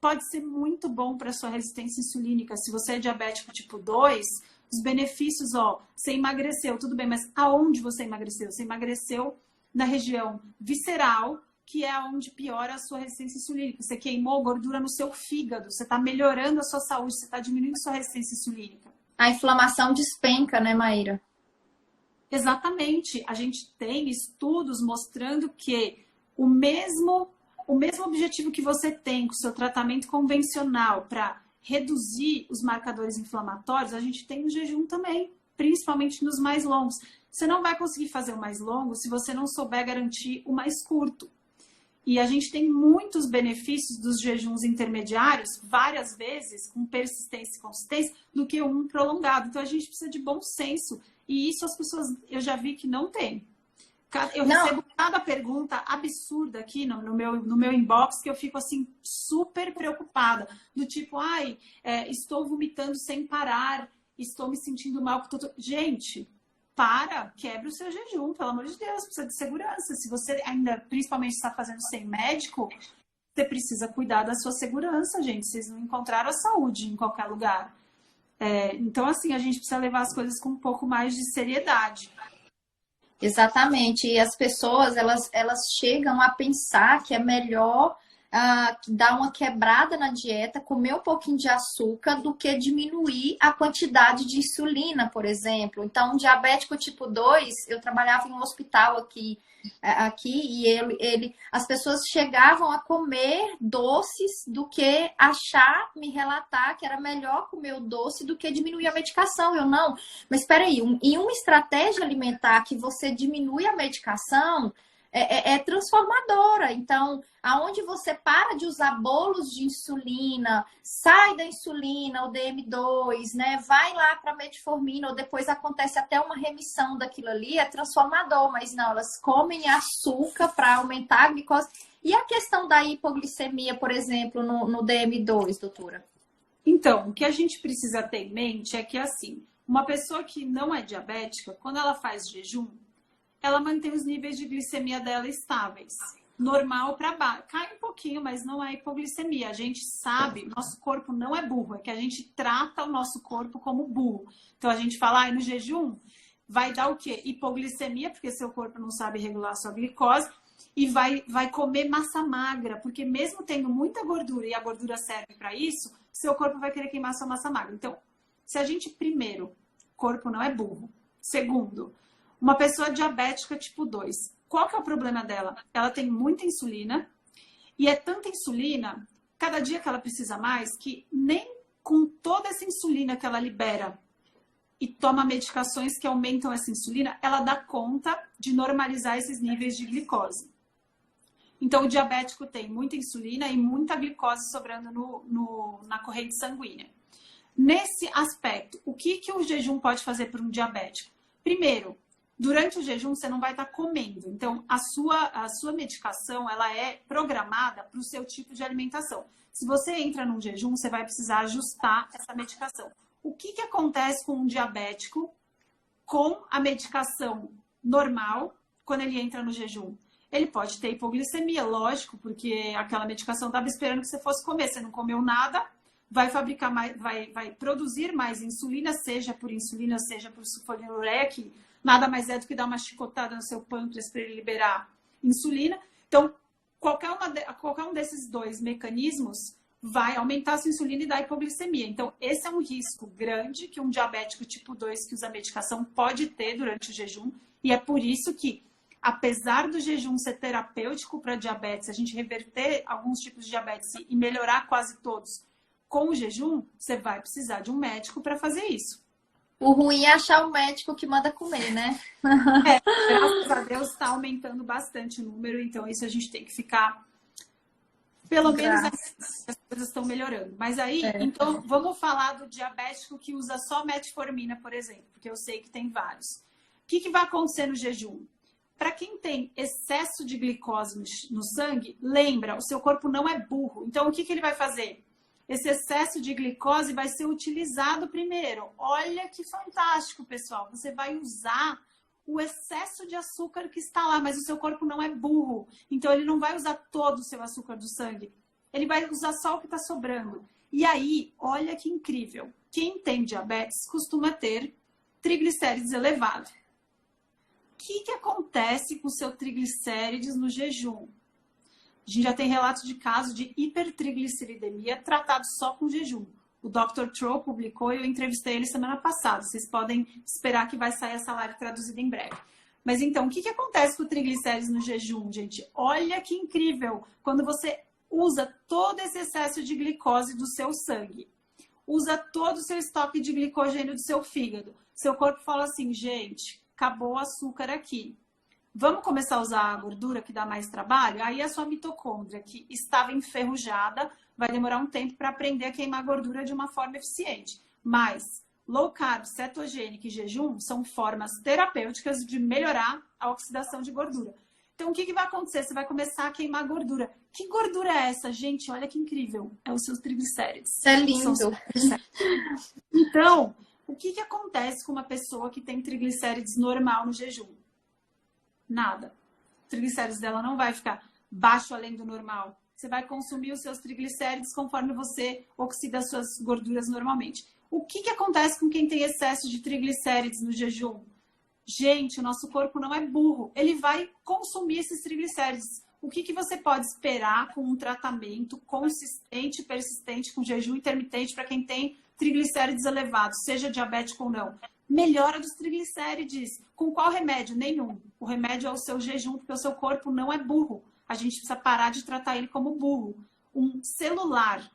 Pode ser muito bom para a sua resistência insulínica. Se você é diabético tipo 2, os benefícios, você emagreceu, tudo bem, mas aonde você emagreceu? Você emagreceu na região visceral, que é onde piora a sua resistência insulínica. Você queimou gordura no seu fígado, você está melhorando a sua saúde, você está diminuindo a sua resistência insulínica. A inflamação despenca, né, Maíra? Exatamente. A gente tem estudos mostrando que o mesmo objetivo que você tem com o seu tratamento convencional para reduzir os marcadores inflamatórios, a gente tem no jejum também, principalmente nos mais longos. Você não vai conseguir fazer o mais longo se você não souber garantir o mais curto. E a gente tem muitos benefícios dos jejuns intermediários, várias vezes, com persistência e consistência, do que um prolongado. Então, a gente precisa de bom senso. E isso as pessoas, eu já vi que não tem. Eu recebo cada pergunta absurda aqui no meu inbox, que eu fico, assim, super preocupada. Do tipo, estou vomitando sem parar, estou me sentindo mal. Gente, quebra o seu jejum, pelo amor de Deus, precisa de segurança. Se você ainda, principalmente, está fazendo sem médico, você precisa cuidar da sua segurança, gente. Vocês não encontraram a saúde em qualquer lugar. Então, assim, a gente precisa levar as coisas com um pouco mais de seriedade. Exatamente. E as pessoas, elas chegam a pensar que é melhor dar uma quebrada na dieta, comer um pouquinho de açúcar, do que diminuir a quantidade de insulina, por exemplo. Então, um diabético tipo 2, eu trabalhava em um hospital aqui e as pessoas chegavam a comer doces do que me relatar que era melhor comer o doce do que diminuir a medicação. Eu não, mas espera aí, em uma estratégia alimentar que você diminui a medicação, é transformadora. Então, aonde você para de usar bolos de insulina, sai da insulina, o DM2, né? Vai lá para metformina, ou depois acontece até uma remissão daquilo ali, é transformador. Mas não, elas comem açúcar para aumentar a glicose. E a questão da hipoglicemia, por exemplo, no DM2, doutora? Então, o que a gente precisa ter em mente é que, assim, uma pessoa que não é diabética, quando ela faz jejum, ela mantém os níveis de glicemia dela estáveis. Normal para baixo. Cai um pouquinho, mas não é hipoglicemia. A gente sabe, nosso corpo não é burro, é que a gente trata o nosso corpo como burro. Então, a gente fala, no jejum vai dar o quê? Hipoglicemia, porque seu corpo não sabe regular a sua glicose, e vai comer massa magra, porque mesmo tendo muita gordura, e a gordura serve para isso, seu corpo vai querer queimar sua massa magra. Então, se a gente, primeiro, corpo não é burro. Segundo, uma pessoa diabética tipo 2, qual que é o problema dela? Ela tem muita insulina, e é tanta insulina, cada dia que ela precisa mais, que nem com toda essa insulina que ela libera e toma medicações que aumentam essa insulina, ela dá conta de normalizar esses níveis de glicose. Então, o diabético tem muita insulina e muita glicose sobrando na corrente sanguínea. Nesse aspecto, o que o jejum pode fazer para um diabético? Primeiro, durante o jejum, você não vai estar comendo. Então, a sua medicação, ela é programada para o seu tipo de alimentação. Se você entra num jejum, você vai precisar ajustar essa medicação. O que acontece com um diabético com a medicação normal quando ele entra no jejum? Ele pode ter hipoglicemia, lógico, porque aquela medicação estava esperando que você fosse comer. Você não comeu nada, vai fabricar mais, vai produzir mais insulina, seja por sulfonilureia, que nada mais é do que dar uma chicotada no seu pâncreas para ele liberar insulina. Então, qualquer um desses dois mecanismos vai aumentar a sua insulina e dar hipoglicemia. Então, esse é um risco grande que um diabético tipo 2 que usa medicação pode ter durante o jejum. E é por isso que, apesar do jejum ser terapêutico para diabetes, a gente reverter alguns tipos de diabetes e melhorar quase todos com o jejum, você vai precisar de um médico para fazer isso. O ruim é achar o médico que manda comer, né? Graças a Deus está aumentando bastante o número, então isso a gente tem que ficar... Pelo menos as coisas estão melhorando. Mas aí, então, vamos falar do diabético que usa só metformina, por exemplo, porque eu sei que tem vários. O que vai acontecer no jejum? Para quem tem excesso de glicose no sangue, lembra, o seu corpo não é burro. Então, o que ele vai fazer? esse excesso de glicose vai ser utilizado primeiro. Olha que fantástico, pessoal. Você vai usar o excesso de açúcar que está lá, mas o seu corpo não é burro. Então, ele não vai usar todo o seu açúcar do sangue. Ele vai usar só o que está sobrando. E aí, olha que incrível. Quem tem diabetes costuma ter triglicérides elevados. O que acontece com o seu triglicérides no jejum? A gente já tem relatos de casos de hipertrigliceridemia tratados só com jejum. O Dr. Troll publicou e eu entrevistei ele semana passada. Vocês podem esperar que vai sair essa live traduzida em breve. Mas então, o que acontece com o triglicérides no jejum, gente? Olha que incrível! Quando você usa todo esse excesso de glicose do seu sangue, usa todo o seu estoque de glicogênio do seu fígado, seu corpo fala assim, gente, acabou o açúcar aqui. Vamos começar a usar a gordura que dá mais trabalho? Aí a sua mitocôndria, que estava enferrujada, vai demorar um tempo para aprender a queimar gordura de uma forma eficiente. Mas low carb, cetogênica e jejum são formas terapêuticas de melhorar a oxidação de gordura. Então, o que vai acontecer? Você vai começar a queimar gordura. Que gordura é essa, gente? Olha que incrível. É os seus triglicérides. É lindo. Então, o que acontece com uma pessoa que tem triglicérides normal no jejum? Nada. O triglicérides dela não vai ficar baixo além do normal. Você vai consumir os seus triglicérides conforme você oxida as suas gorduras normalmente. O que acontece com quem tem excesso de triglicérides no jejum? Gente, o nosso corpo não é burro. Ele vai consumir esses triglicérides. O que você pode esperar com um tratamento consistente e persistente com jejum intermitente para quem tem triglicérides elevados, seja diabético ou não? Melhora dos triglicérides. Com qual remédio? Nenhum. O remédio é o seu jejum, porque o seu corpo não é burro. A gente precisa parar de tratar ele como burro. Um celular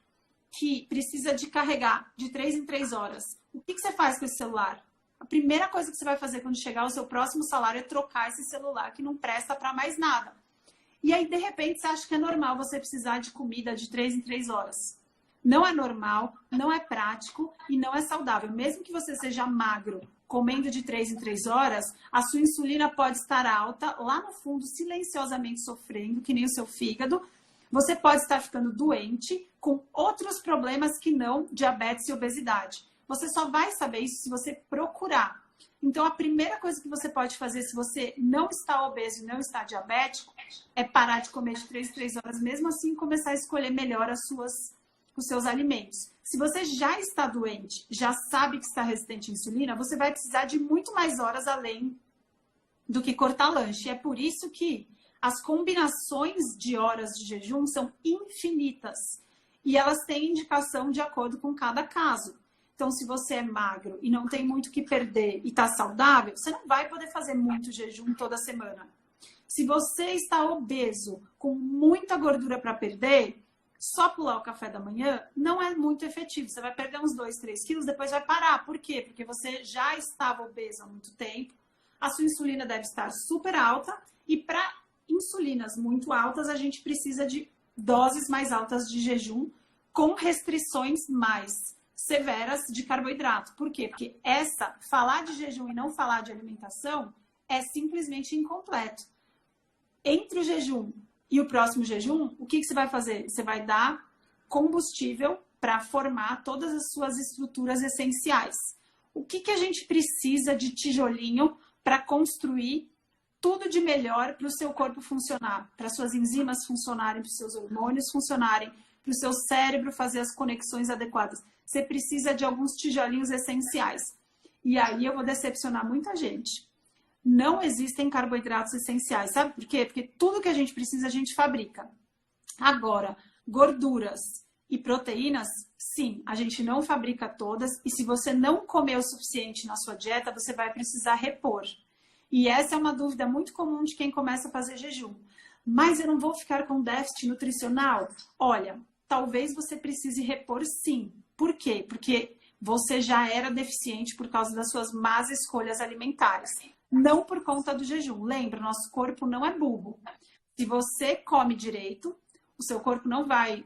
que precisa de carregar de 3 em 3 horas. O que você faz com esse celular? A primeira coisa que você vai fazer quando chegar ao seu próximo salário é trocar esse celular que não presta para mais nada. E aí, de repente, você acha que é normal você precisar de comida de 3 em 3 horas. Não é normal, não é prático e não é saudável. Mesmo que você seja magro, comendo de 3 em 3 horas, a sua insulina pode estar alta, lá no fundo, silenciosamente sofrendo, que nem o seu fígado. Você pode estar ficando doente com outros problemas que não diabetes e obesidade. Você só vai saber isso se você procurar. Então, a primeira coisa que você pode fazer se você não está obeso e não está diabético é parar de comer de 3 em 3 horas, mesmo assim começar a escolher melhor os seus alimentos. Se você já está doente, já sabe que está resistente à insulina, você vai precisar de muito mais horas além do que cortar lanche. É por isso que as combinações de horas de jejum são infinitas e elas têm indicação de acordo com cada caso. Então, se você é magro e não tem muito o que perder e está saudável, você não vai poder fazer muito jejum toda semana. Se você está obeso, com muita gordura para perder, só pular o café da manhã não é muito efetivo. Você vai perder uns 2, 3 quilos, depois vai parar. Por quê? Porque você já estava obeso há muito tempo, a sua insulina deve estar super alta e para insulinas muito altas, a gente precisa de doses mais altas de jejum com restrições mais severas de carboidrato. Por quê? Porque falar de jejum e não falar de alimentação é simplesmente incompleto. Entre o jejum e o próximo jejum, o que você vai fazer? Você vai dar combustível para formar todas as suas estruturas essenciais. O que a gente precisa de tijolinho para construir tudo de melhor para o seu corpo funcionar, para suas enzimas funcionarem, para os seus hormônios funcionarem, para o seu cérebro fazer as conexões adequadas? Você precisa de alguns tijolinhos essenciais. E aí eu vou decepcionar muita gente. Não existem carboidratos essenciais. Sabe por quê? Porque tudo que a gente precisa, a gente fabrica. Agora, gorduras e proteínas, sim, a gente não fabrica todas. E se você não comer o suficiente na sua dieta, você vai precisar repor. E essa é uma dúvida muito comum de quem começa a fazer jejum. Mas eu não vou ficar com déficit nutricional? Olha, talvez você precise repor sim. Por quê? Porque você já era deficiente por causa das suas más escolhas alimentares. Não por conta do jejum. Lembra, nosso corpo não é burro. Se você come direito, o seu corpo não vai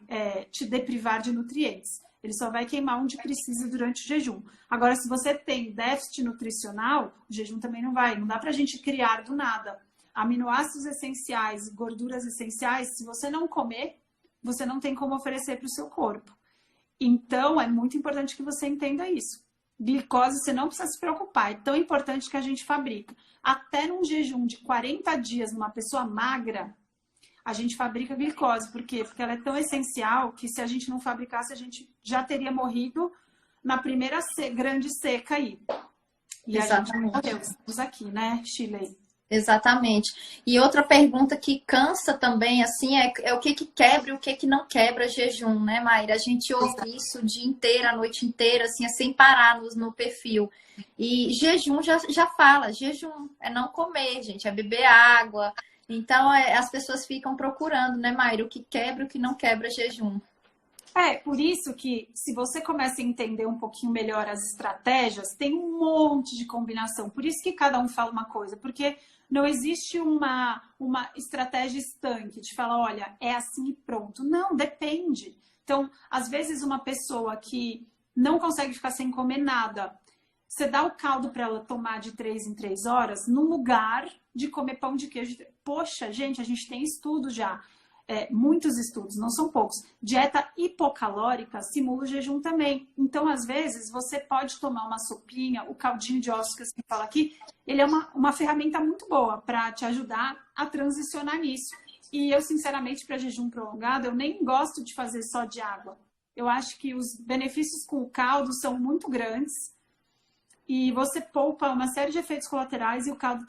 te deprivar de nutrientes. Ele só vai queimar onde precisa durante o jejum. Agora, se você tem déficit nutricional, o jejum também não vai. Não dá pra gente criar do nada. Aminoácidos essenciais, gorduras essenciais, se você não comer, você não tem como oferecer para o seu corpo. Então, é muito importante que você entenda isso. Glicose, você não precisa se preocupar. É tão importante que a gente fabrica. Até num jejum de 40 dias, numa pessoa magra, a gente fabrica glicose. Por quê? Porque ela é tão essencial que se a gente não fabricasse, a gente já teria morrido na primeira grande seca aí. E Exatamente. a gente morreu. Estamos aqui, né, Chile? Exatamente. E outra pergunta que cansa também, assim, é o que quebra e o que não quebra jejum, né, Mayra? A gente ouve isso o dia inteiro, a noite inteira, assim, sem parar no perfil. E jejum já fala, jejum é não comer, gente, é beber água. Então, as pessoas ficam procurando, né, Mayra, o que quebra e o que não quebra jejum. Por isso que se você começa a entender um pouquinho melhor as estratégias, tem um monte de combinação. Por isso que cada um fala uma coisa, porque não existe uma estratégia estanque de falar, olha, é assim e pronto. Não, depende. Então, às vezes uma pessoa que não consegue ficar sem comer nada, você dá o caldo para ela tomar de 3 em 3 horas, no lugar de comer pão de queijo. Poxa, gente, a gente tem estudos já. Muitos estudos, não são poucos. Dieta hipocalórica simula o jejum também. Então, às vezes, você pode tomar uma sopinha, o caldinho de ossos que você fala aqui, ele é uma ferramenta muito boa para te ajudar a transicionar nisso. E eu, sinceramente, para jejum prolongado, eu nem gosto de fazer só de água. Eu acho que os benefícios com o caldo são muito grandes e você poupa uma série de efeitos colaterais e o caldo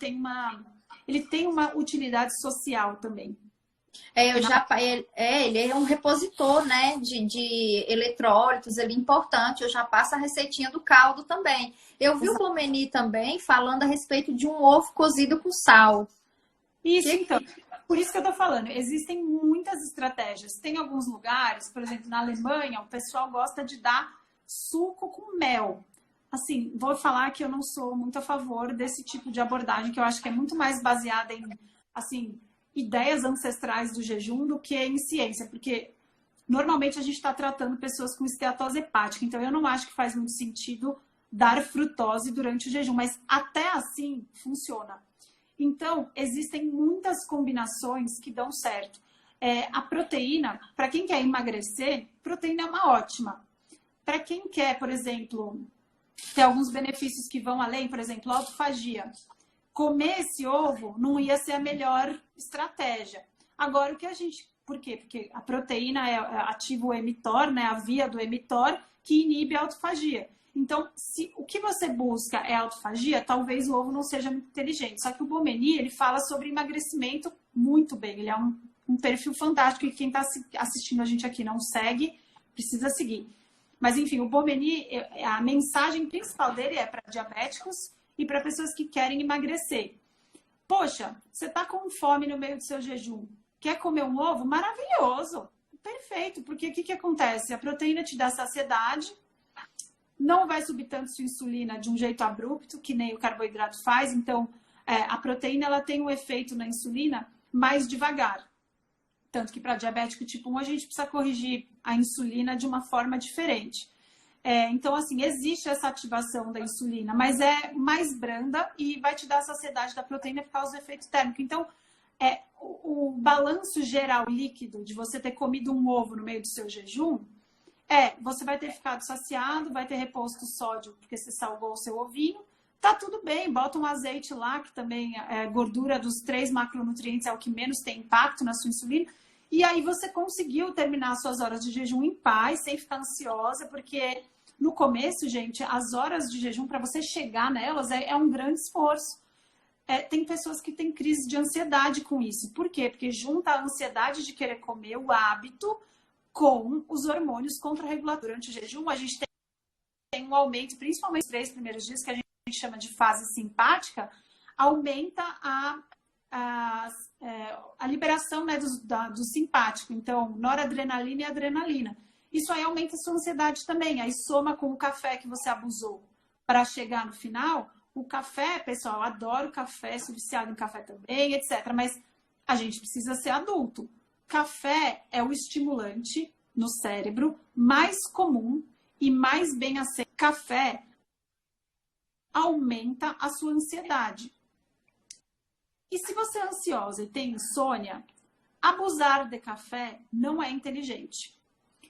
ele tem uma utilidade social também. Ele é um repositor, né, de eletrólitos, ele é importante. Eu já passo a receitinha do caldo também. Eu vi o Bomeni também falando a respeito de um ovo cozido com sal. Isso, então. Por isso que eu tô falando, existem muitas estratégias. Tem alguns lugares, por exemplo, na Alemanha, o pessoal gosta de dar suco com mel. Assim, vou falar que eu não sou muito a favor desse tipo de abordagem, que eu acho que é muito mais baseada em, assim, ideias ancestrais do jejum do que em ciência, porque normalmente a gente está tratando pessoas com esteatose hepática, então eu não acho que faz muito sentido dar frutose durante o jejum, mas até assim funciona. Então, existem muitas combinações que dão certo. A proteína, para quem quer emagrecer, proteína é uma ótima. Para quem quer, por exemplo, ter alguns benefícios que vão além, por exemplo, autofagia. Comer esse ovo não ia ser a melhor estratégia. Agora, o que a gente... Por quê? Porque a proteína ativa o mTOR, né? A via do mTOR, que inibe a autofagia. Então, se o que você busca é autofagia, talvez o ovo não seja muito inteligente. Só que o Bomeni, ele fala sobre emagrecimento muito bem. Ele é um perfil fantástico e quem está assistindo a gente aqui não segue, precisa seguir. Mas, enfim, o Bomeni, a mensagem principal dele é para diabéticos e para pessoas que querem emagrecer. Poxa, você está com fome no meio do seu jejum, quer comer um ovo? Maravilhoso, perfeito, porque o que acontece? A proteína te dá saciedade, não vai subir tanto sua insulina de um jeito abrupto, que nem o carboidrato faz, então a proteína ela tem um efeito na insulina mais devagar. Tanto que para diabético tipo 1 a gente precisa corrigir a insulina de uma forma diferente. Então, assim, existe essa ativação da insulina, mas é mais branda e vai te dar a saciedade da proteína por causa do efeito térmico. Então, o balanço geral líquido de você ter comido um ovo no meio do seu jejum, você vai ter ficado saciado, vai ter reposto sódio porque você salgou o seu ovinho, tá tudo bem, bota um azeite lá, que também gordura dos 3 macronutrientes é o que menos tem impacto na sua insulina, e aí você conseguiu terminar as suas horas de jejum em paz, sem ficar ansiosa, porque no começo, gente, as horas de jejum, para você chegar nelas, é um grande esforço. Tem pessoas que têm crise de ansiedade com isso. Por quê? Porque junta a ansiedade de querer comer, o hábito, com os hormônios contra-reguladores. Durante o jejum, a gente tem um aumento, principalmente nos 3 primeiros dias, que a gente chama de fase simpática, aumenta a liberação, né, do simpático. Então, noradrenalina e adrenalina. Isso aí aumenta a sua ansiedade também. Aí soma com o café que você abusou para chegar no final. O café, pessoal, adoro café, sou viciado em café também, etc. Mas a gente precisa ser adulto. Café é o estimulante no cérebro mais comum e mais bem aceito. Café aumenta a sua ansiedade. E se você é ansiosa e tem insônia, abusar de café não é inteligente.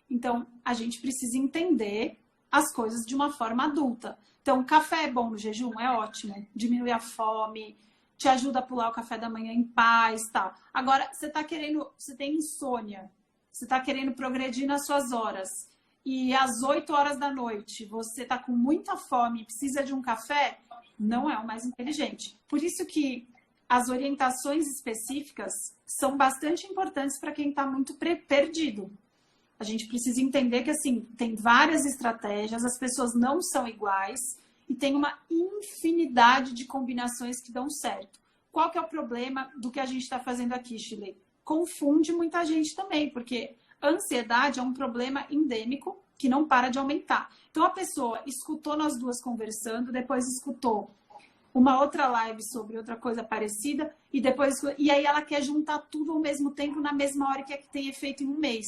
Então, a gente precisa entender as coisas de uma forma adulta. Então, café é bom no jejum? É ótimo. Diminui a fome, te ajuda a pular o café da manhã em paz, tal. Agora, você tem insônia, você está querendo progredir nas suas horas, e às 8 horas da noite você está com muita fome e precisa de um café, não é o mais inteligente. Por isso que as orientações específicas são bastante importantes para quem está muito perdido. A gente precisa entender que, assim, tem várias estratégias, as pessoas não são iguais e tem uma infinidade de combinações que dão certo. Qual que é o problema do que a gente está fazendo aqui, Shirley? Confunde muita gente também, porque a ansiedade é um problema endêmico que não para de aumentar. Então, a pessoa escutou nós duas conversando, depois escutou uma outra live sobre outra coisa parecida, e aí ela quer juntar tudo ao mesmo tempo, na mesma hora que é que tem efeito em um mês.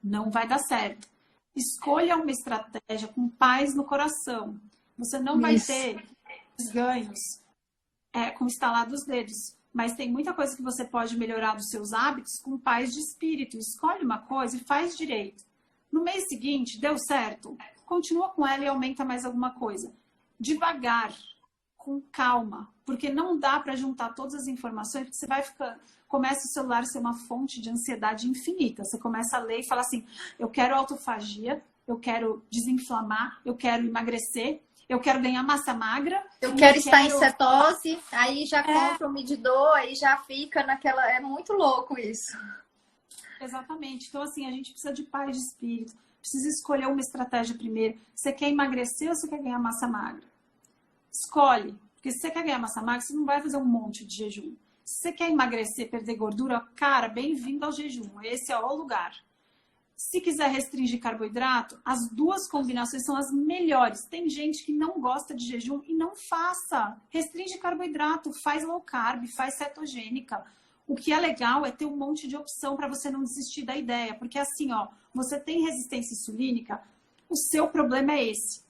Não vai dar certo. Escolha uma estratégia com paz no coração. Você não vai ter os ganhos com estalar dos dedos. Mas tem muita coisa que você pode melhorar dos seus hábitos com paz de espírito. Escolhe uma coisa e faz direito. No mês seguinte, deu certo? Continua com ela e aumenta mais alguma coisa. Devagar, com calma. Porque não dá para juntar todas as informações, porque você vai ficando... Começa o celular a ser uma fonte de ansiedade infinita. Você começa a ler e fala assim, eu quero autofagia, eu quero desinflamar, eu quero emagrecer, eu quero ganhar massa magra. Eu quero estar em cetose, aí já compra o medidor, aí já fica naquela... É muito louco isso. Exatamente. Então, assim, a gente precisa de paz de espírito. Precisa escolher uma estratégia primeiro. Você quer emagrecer ou você quer ganhar massa magra? Escolhe. Porque se você quer ganhar massa magra, você não vai fazer um monte de jejum. Se você quer emagrecer, perder gordura, cara, bem-vindo ao jejum. Esse é o lugar. Se quiser restringir carboidrato, as duas combinações são as melhores. Tem gente que não gosta de jejum e não faça. Restringe carboidrato, faz low carb, faz cetogênica. O que é legal é ter um monte de opção para você não desistir da ideia. Porque assim, ó, você tem resistência insulínica, o seu problema é esse.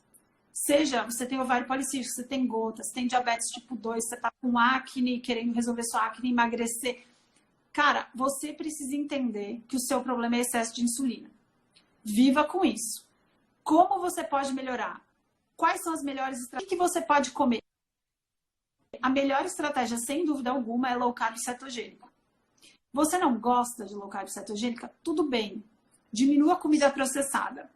Seja você tem ovário policístico, você tem gota, você tem diabetes tipo 2, você tá com acne, querendo resolver sua acne, emagrecer. Cara, você precisa entender que o seu problema é excesso de insulina. Viva com isso. Como você pode melhorar? Quais são as melhores estratégias? O que você pode comer? A melhor estratégia, sem dúvida alguma, é low carb cetogênica. Você não gosta de low carb cetogênica? Tudo bem. Diminua a comida processada.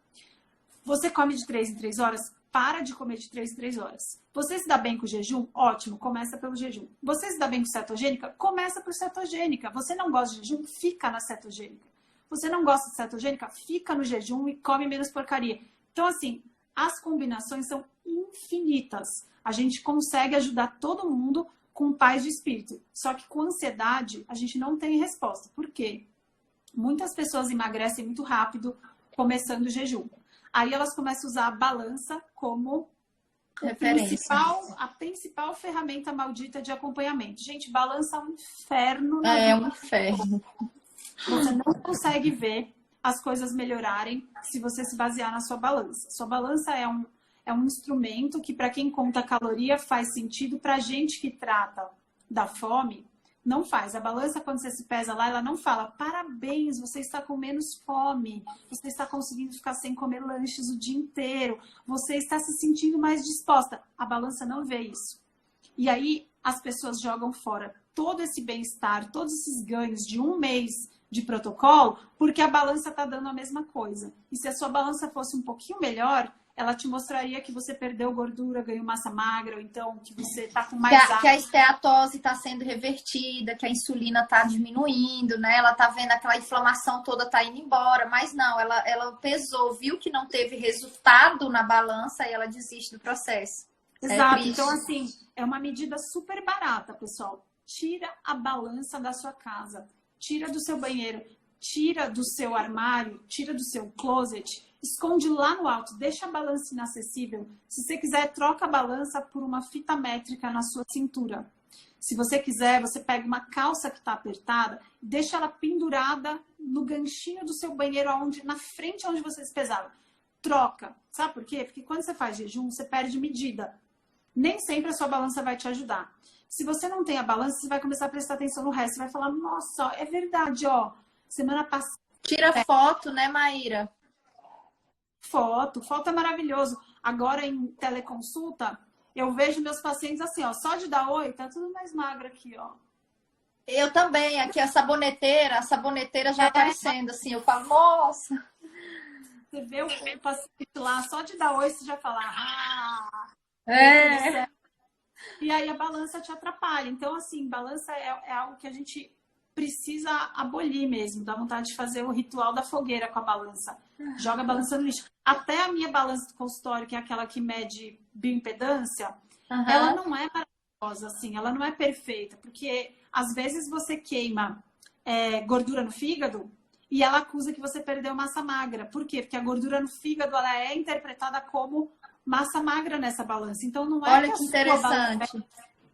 Você come de 3 em 3 horas? Para de comer de 3 em 3 horas. Você se dá bem com o jejum? Ótimo, começa pelo jejum. Você se dá bem com cetogênica? Começa por cetogênica. Você não gosta de jejum? Fica na cetogênica. Você não gosta de cetogênica? Fica no jejum e come menos porcaria. Então, assim, as combinações são infinitas. A gente consegue ajudar todo mundo com paz de espírito. Só que com ansiedade, a gente não tem resposta. Por quê? Muitas pessoas emagrecem muito rápido começando o jejum. Aí elas começam a usar a balança como a principal ferramenta maldita de acompanhamento. Gente, balança é um inferno. É um inferno. Você não consegue ver as coisas melhorarem se você se basear na sua balança. Sua balança é um instrumento que, para quem conta caloria, faz sentido. Para gente que trata da fome, não faz. A balança, quando você se pesa lá, ela não fala, parabéns, você está com menos fome, você está conseguindo ficar sem comer lanches o dia inteiro, você está se sentindo mais disposta. A balança não vê isso. E aí, as pessoas jogam fora todo esse bem-estar, todos esses ganhos de um mês de protocolo, porque a balança está dando a mesma coisa. E se a sua balança fosse um pouquinho melhor, ela te mostraria que você perdeu gordura, ganhou massa magra, ou então que você está com mais que a esteatose está sendo revertida, que a insulina está diminuindo, né? Ela está vendo aquela inflamação toda tá indo embora, mas não, ela pesou, viu que não teve resultado na balança e ela desiste do processo. Exato, então assim, é uma medida super barata, pessoal. Tira a balança da sua casa, tira do seu banheiro, tira do seu armário, tira do seu closet, esconde lá no alto, deixa a balança inacessível. Se você quiser, troca a balança por uma fita métrica na sua cintura. Se você quiser, você pega uma calça que está apertada, deixa ela pendurada no ganchinho do seu banheiro, na frente onde você se pesava. Troca. Sabe por quê? Porque quando você faz jejum, você perde medida. Nem sempre a sua balança vai te ajudar. Se você não tem a balança, você vai começar a prestar atenção no resto. Você vai falar, nossa, é verdade, ó. Semana passada Tira foto, né, Maíra? Foto é maravilhoso. Agora em teleconsulta, eu vejo meus pacientes assim, ó, só de dar oi, tá tudo mais magro aqui, ó. Eu também, aqui a saboneteira já aparecendo, assim, eu falo, nossa. Você vê o paciente lá, só de dar oi, você já fala, É. E aí a balança te atrapalha. Então, assim, balança é algo que a gente precisa abolir mesmo. Dá vontade de fazer o ritual da fogueira com a balança. Joga a balança no lixo. Até a minha balança do consultório, que é aquela que mede bioimpedância, ela não é maravilhosa, assim, ela não é perfeita. Porque, às vezes, você queima gordura no fígado e ela acusa que você perdeu massa magra. Por quê? Porque a gordura no fígado, ela é interpretada como massa magra nessa balança. Então, não é Olha que interessante.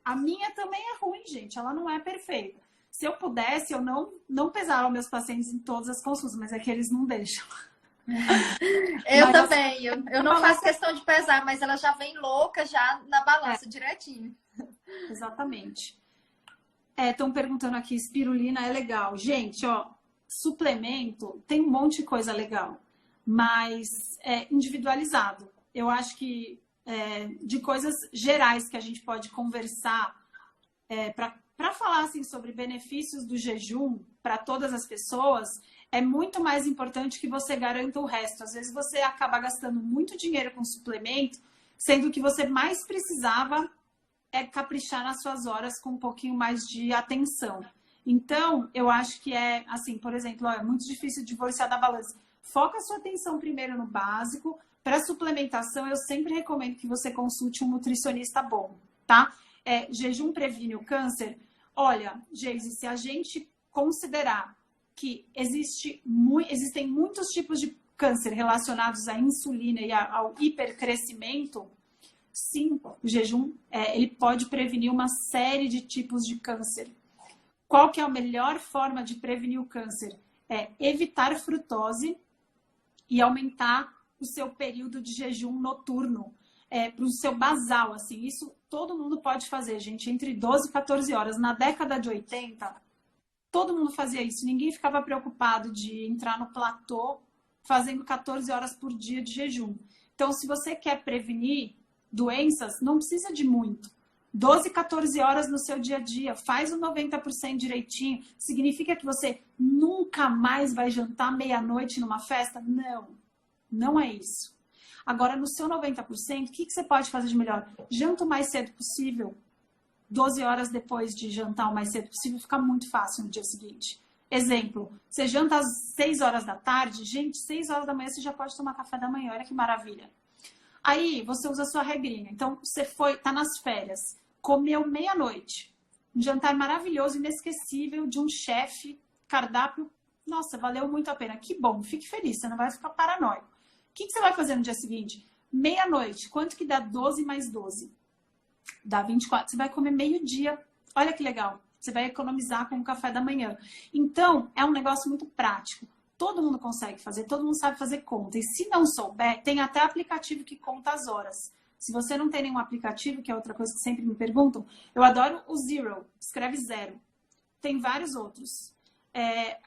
A minha também é ruim, gente. Ela não é perfeita. Se eu pudesse, eu não pesava meus pacientes em todas as consultas, mas é que eles não deixam. Eu mas também. Eu não faço questão de pesar, mas ela já vem louca já na balança, direitinho. Exatamente. Estão perguntando aqui, espirulina é legal. Gente, ó, suplemento tem um monte de coisa legal, mas é individualizado. Eu acho que de coisas gerais que a gente pode conversar para falar assim, sobre benefícios do jejum para todas as pessoas, é muito mais importante que você garanta o resto. Às vezes você acaba gastando muito dinheiro com suplemento, sendo que você mais precisava caprichar nas suas horas com um pouquinho mais de atenção. Então, eu acho que assim, por exemplo, é muito difícil divorciar da balança. Foca a sua atenção primeiro no básico. Para suplementação, eu sempre recomendo que você consulte um nutricionista bom, tá? Jejum previne o câncer? Olha, Geise, se a gente considerar que existem muitos tipos de câncer relacionados à insulina e ao hipercrescimento, sim, o jejum ele pode prevenir uma série de tipos de câncer. Qual que é a melhor forma de prevenir o câncer? Evitar frutose e aumentar o seu período de jejum noturno, para o seu basal, assim, isso todo mundo pode fazer, gente, entre 12 e 14 horas. Na década de 80, todo mundo fazia isso, ninguém ficava preocupado de entrar no platô fazendo 14 horas por dia de jejum. Então, se você quer prevenir doenças, não precisa de muito. 12, 14 horas no seu dia a dia, faz o 90% direitinho. Significa que você nunca mais vai jantar meia-noite numa festa? Não, não é isso. Agora, no seu 90%, o que você pode fazer de melhor? Janta o mais cedo possível. 12 horas depois de jantar o mais cedo possível, fica muito fácil no dia seguinte. Exemplo, você janta às 6 horas da tarde, gente, 6 horas da manhã você já pode tomar café da manhã, olha que maravilha. Aí, você usa a sua regrinha. Então, você tá nas férias, comeu meia-noite, um jantar maravilhoso, inesquecível, de um chefe, cardápio, nossa, valeu muito a pena. Que bom, fique feliz, você não vai ficar paranoico. O que você vai fazer no dia seguinte? Meia-noite, quanto que dá 12 mais 12? Dá 24. Você vai comer meio-dia. Olha que legal. Você vai economizar com o café da manhã. Então, é um negócio muito prático. Todo mundo consegue fazer, todo mundo sabe fazer conta. E se não souber, tem até aplicativo que conta as horas. Se você não tem nenhum aplicativo, que é outra coisa que sempre me perguntam, eu adoro o Zero, escreve 0. Tem vários outros.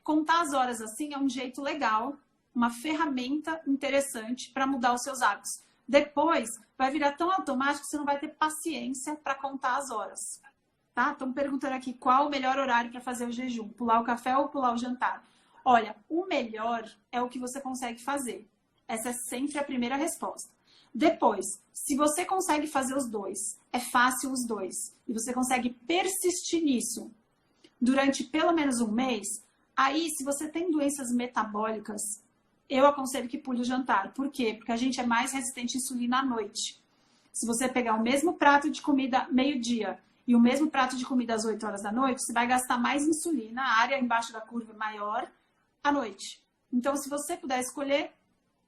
Contar as horas assim é um jeito legal, uma ferramenta interessante para mudar os seus hábitos. Depois, vai virar tão automático que você não vai ter paciência para contar as horas. Tá? Estão perguntando aqui qual o melhor horário para fazer o jejum, pular o café ou pular o jantar. Olha, o melhor é o que você consegue fazer. Essa é sempre a primeira resposta. Depois, se você consegue fazer os dois, é fácil os dois, e você consegue persistir nisso durante pelo menos um mês, aí, se você tem doenças metabólicas, eu aconselho que pule o jantar. Por quê? Porque a gente é mais resistente à insulina à noite. Se você pegar o mesmo prato de comida meio-dia e o mesmo prato de comida às 8 horas da noite, você vai gastar mais insulina, a área embaixo da curva é maior, à noite. Então, se você puder escolher,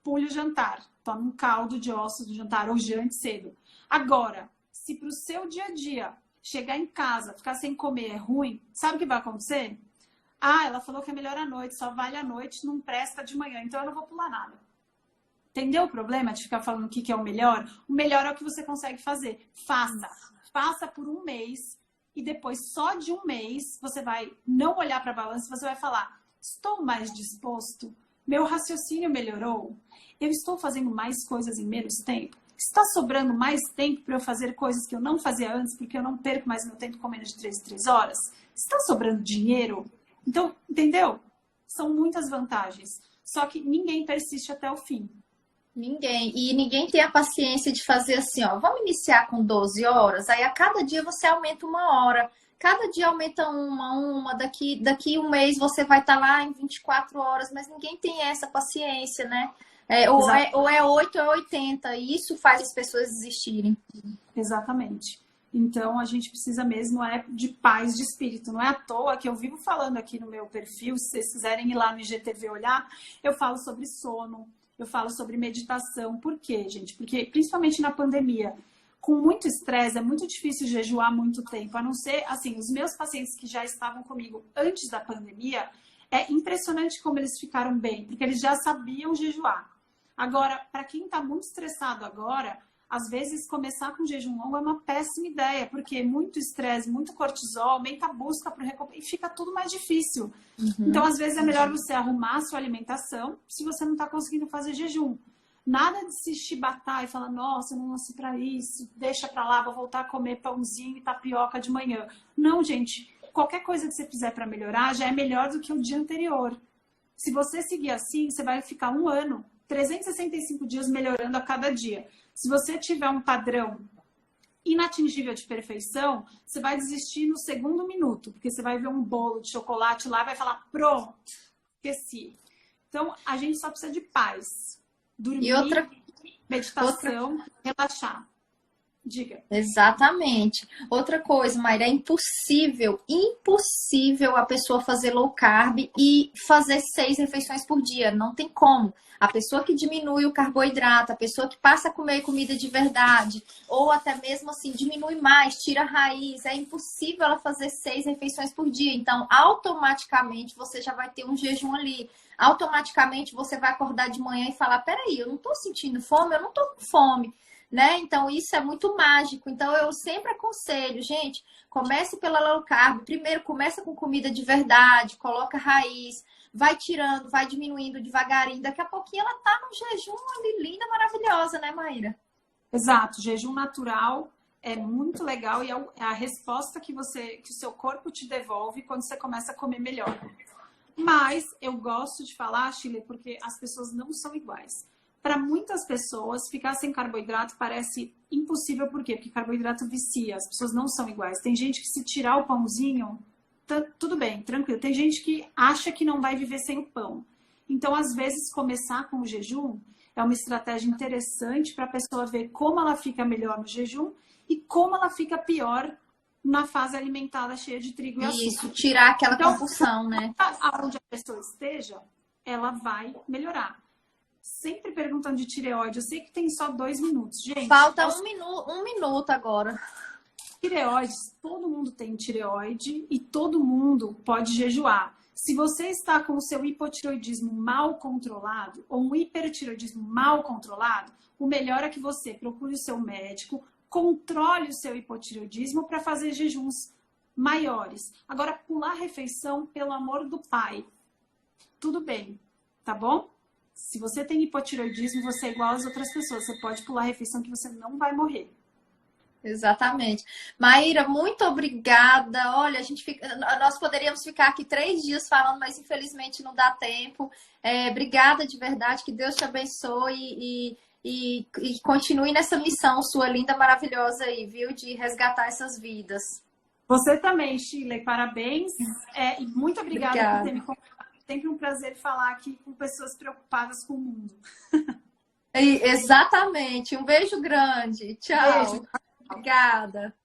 pule o jantar. Tome um caldo de ossos do jantar ou jante cedo. Agora, se para o seu dia a dia, chegar em casa, ficar sem comer é ruim, sabe o que vai acontecer? Ela falou que é melhor à noite, só vale à noite, não presta de manhã, então eu não vou pular nada. Entendeu o problema de ficar falando o que é o melhor? O melhor é o que você consegue fazer. Faça. Faça por um mês e depois, só de um mês, você vai não olhar para a balança, você vai falar, Estou mais disposto? Meu raciocínio melhorou? Eu estou fazendo mais coisas em menos tempo? Está sobrando mais tempo para eu fazer coisas que eu não fazia antes, porque eu não perco mais meu tempo com menos de 3 em 3 horas? Está sobrando dinheiro? Então, entendeu? São muitas vantagens. Só que ninguém persiste até o fim. Ninguém. E ninguém tem a paciência de fazer assim, ó, vamos iniciar com 12 horas, aí a cada dia você aumenta 1 hora, cada dia aumenta daqui um mês você vai estar lá em 24 horas, mas ninguém tem essa paciência, né? Ou é 8 ou é 80, e isso faz as pessoas desistirem. Exatamente. Então, a gente precisa mesmo de paz de espírito. Não é à toa que eu vivo falando aqui no meu perfil, se vocês quiserem ir lá no IGTV olhar, eu falo sobre sono, eu falo sobre meditação. Por quê, gente? Porque, principalmente na pandemia, com muito estresse, é muito difícil jejuar muito tempo. A não ser, assim, os meus pacientes que já estavam comigo antes da pandemia, é impressionante como eles ficaram bem, porque eles já sabiam jejuar. Agora, para quem está muito estressado agora, às vezes começar com jejum longo é uma péssima ideia, porque muito estresse, muito cortisol, aumenta a busca por recompensa e fica tudo mais difícil. Então, às vezes, é melhor você arrumar a sua alimentação se você não está conseguindo fazer jejum. Nada de se chibatar e falar, nossa, eu não nasci para isso, deixa para lá, vou voltar a comer pãozinho e tapioca de manhã. Não, gente, qualquer coisa que você fizer para melhorar já é melhor do que o dia anterior. Se você seguir assim, você vai ficar 1 ano, 365 dias melhorando a cada dia. Se você tiver um padrão inatingível de perfeição, você vai desistir no segundo minuto, porque você vai ver um bolo de chocolate lá e vai falar, pronto, esqueci. Então, a gente só precisa de paz. Dormir, meditação, relaxar. Diga. Exatamente. Outra coisa, Mayra, é impossível a pessoa fazer low carb e fazer 6 refeições por dia. Não tem como. A pessoa que diminui o carboidrato, a pessoa que passa a comer comida de verdade, ou até mesmo assim, diminui mais, tira a raiz, é impossível ela fazer 6 refeições por dia. Então, automaticamente, você já vai ter um jejum ali. Automaticamente, você vai acordar de manhã e falar, peraí, eu não tô sentindo fome, eu não tô com fome. Né? Então, isso é muito mágico. Então, eu sempre aconselho, gente, comece pela low carb. Primeiro, começa com comida de verdade, coloca raiz, vai tirando, vai diminuindo devagarinho. Daqui a pouquinho ela tá no jejum ali, linda, maravilhosa, né, Maíra? Exato. Jejum natural é muito legal e é a resposta que o seu corpo te devolve quando você começa a comer melhor. Mas eu gosto de falar, Shirley, porque as pessoas não são iguais. Para muitas pessoas, ficar sem carboidrato parece impossível. Por quê? Porque carboidrato vicia. As pessoas não são iguais. Tem gente que se tirar o pãozinho, tudo bem, tranquilo. Tem gente que acha que não vai viver sem o pão. Então, às vezes, começar com o jejum é uma estratégia interessante para a pessoa ver como ela fica melhor no jejum e como ela fica pior na fase alimentada cheia de trigo e açúcar. Isso, tirar aquela compulsão, né? Onde a pessoa esteja, ela vai melhorar. Sempre perguntando de tireoide. Eu sei que tem só 2 minutos, gente. Falta um minuto agora. Tireoide, todo mundo tem tireoide e todo mundo pode jejuar. Se você está com o seu hipotireoidismo mal controlado ou um hipertireoidismo mal controlado, o melhor é que você procure o seu médico, controle o seu hipotireoidismo para fazer jejuns maiores. Agora, pular refeição, pelo amor do pai. Tudo bem, tá bom? Se você tem hipotireoidismo, você é igual às outras pessoas. Você pode pular a refeição que você não vai morrer. Exatamente. Maíra, muito obrigada. Olha, nós poderíamos ficar aqui 3 dias falando, mas infelizmente não dá tempo. Obrigada de verdade, que Deus te abençoe e continue nessa missão sua linda, maravilhosa aí, viu? De resgatar essas vidas. Você também, Shirley, parabéns. E muito obrigada por ter me convidado. Sempre um prazer falar aqui com pessoas preocupadas com o mundo. Exatamente. Um beijo grande. Tchau. Beijo. Obrigada.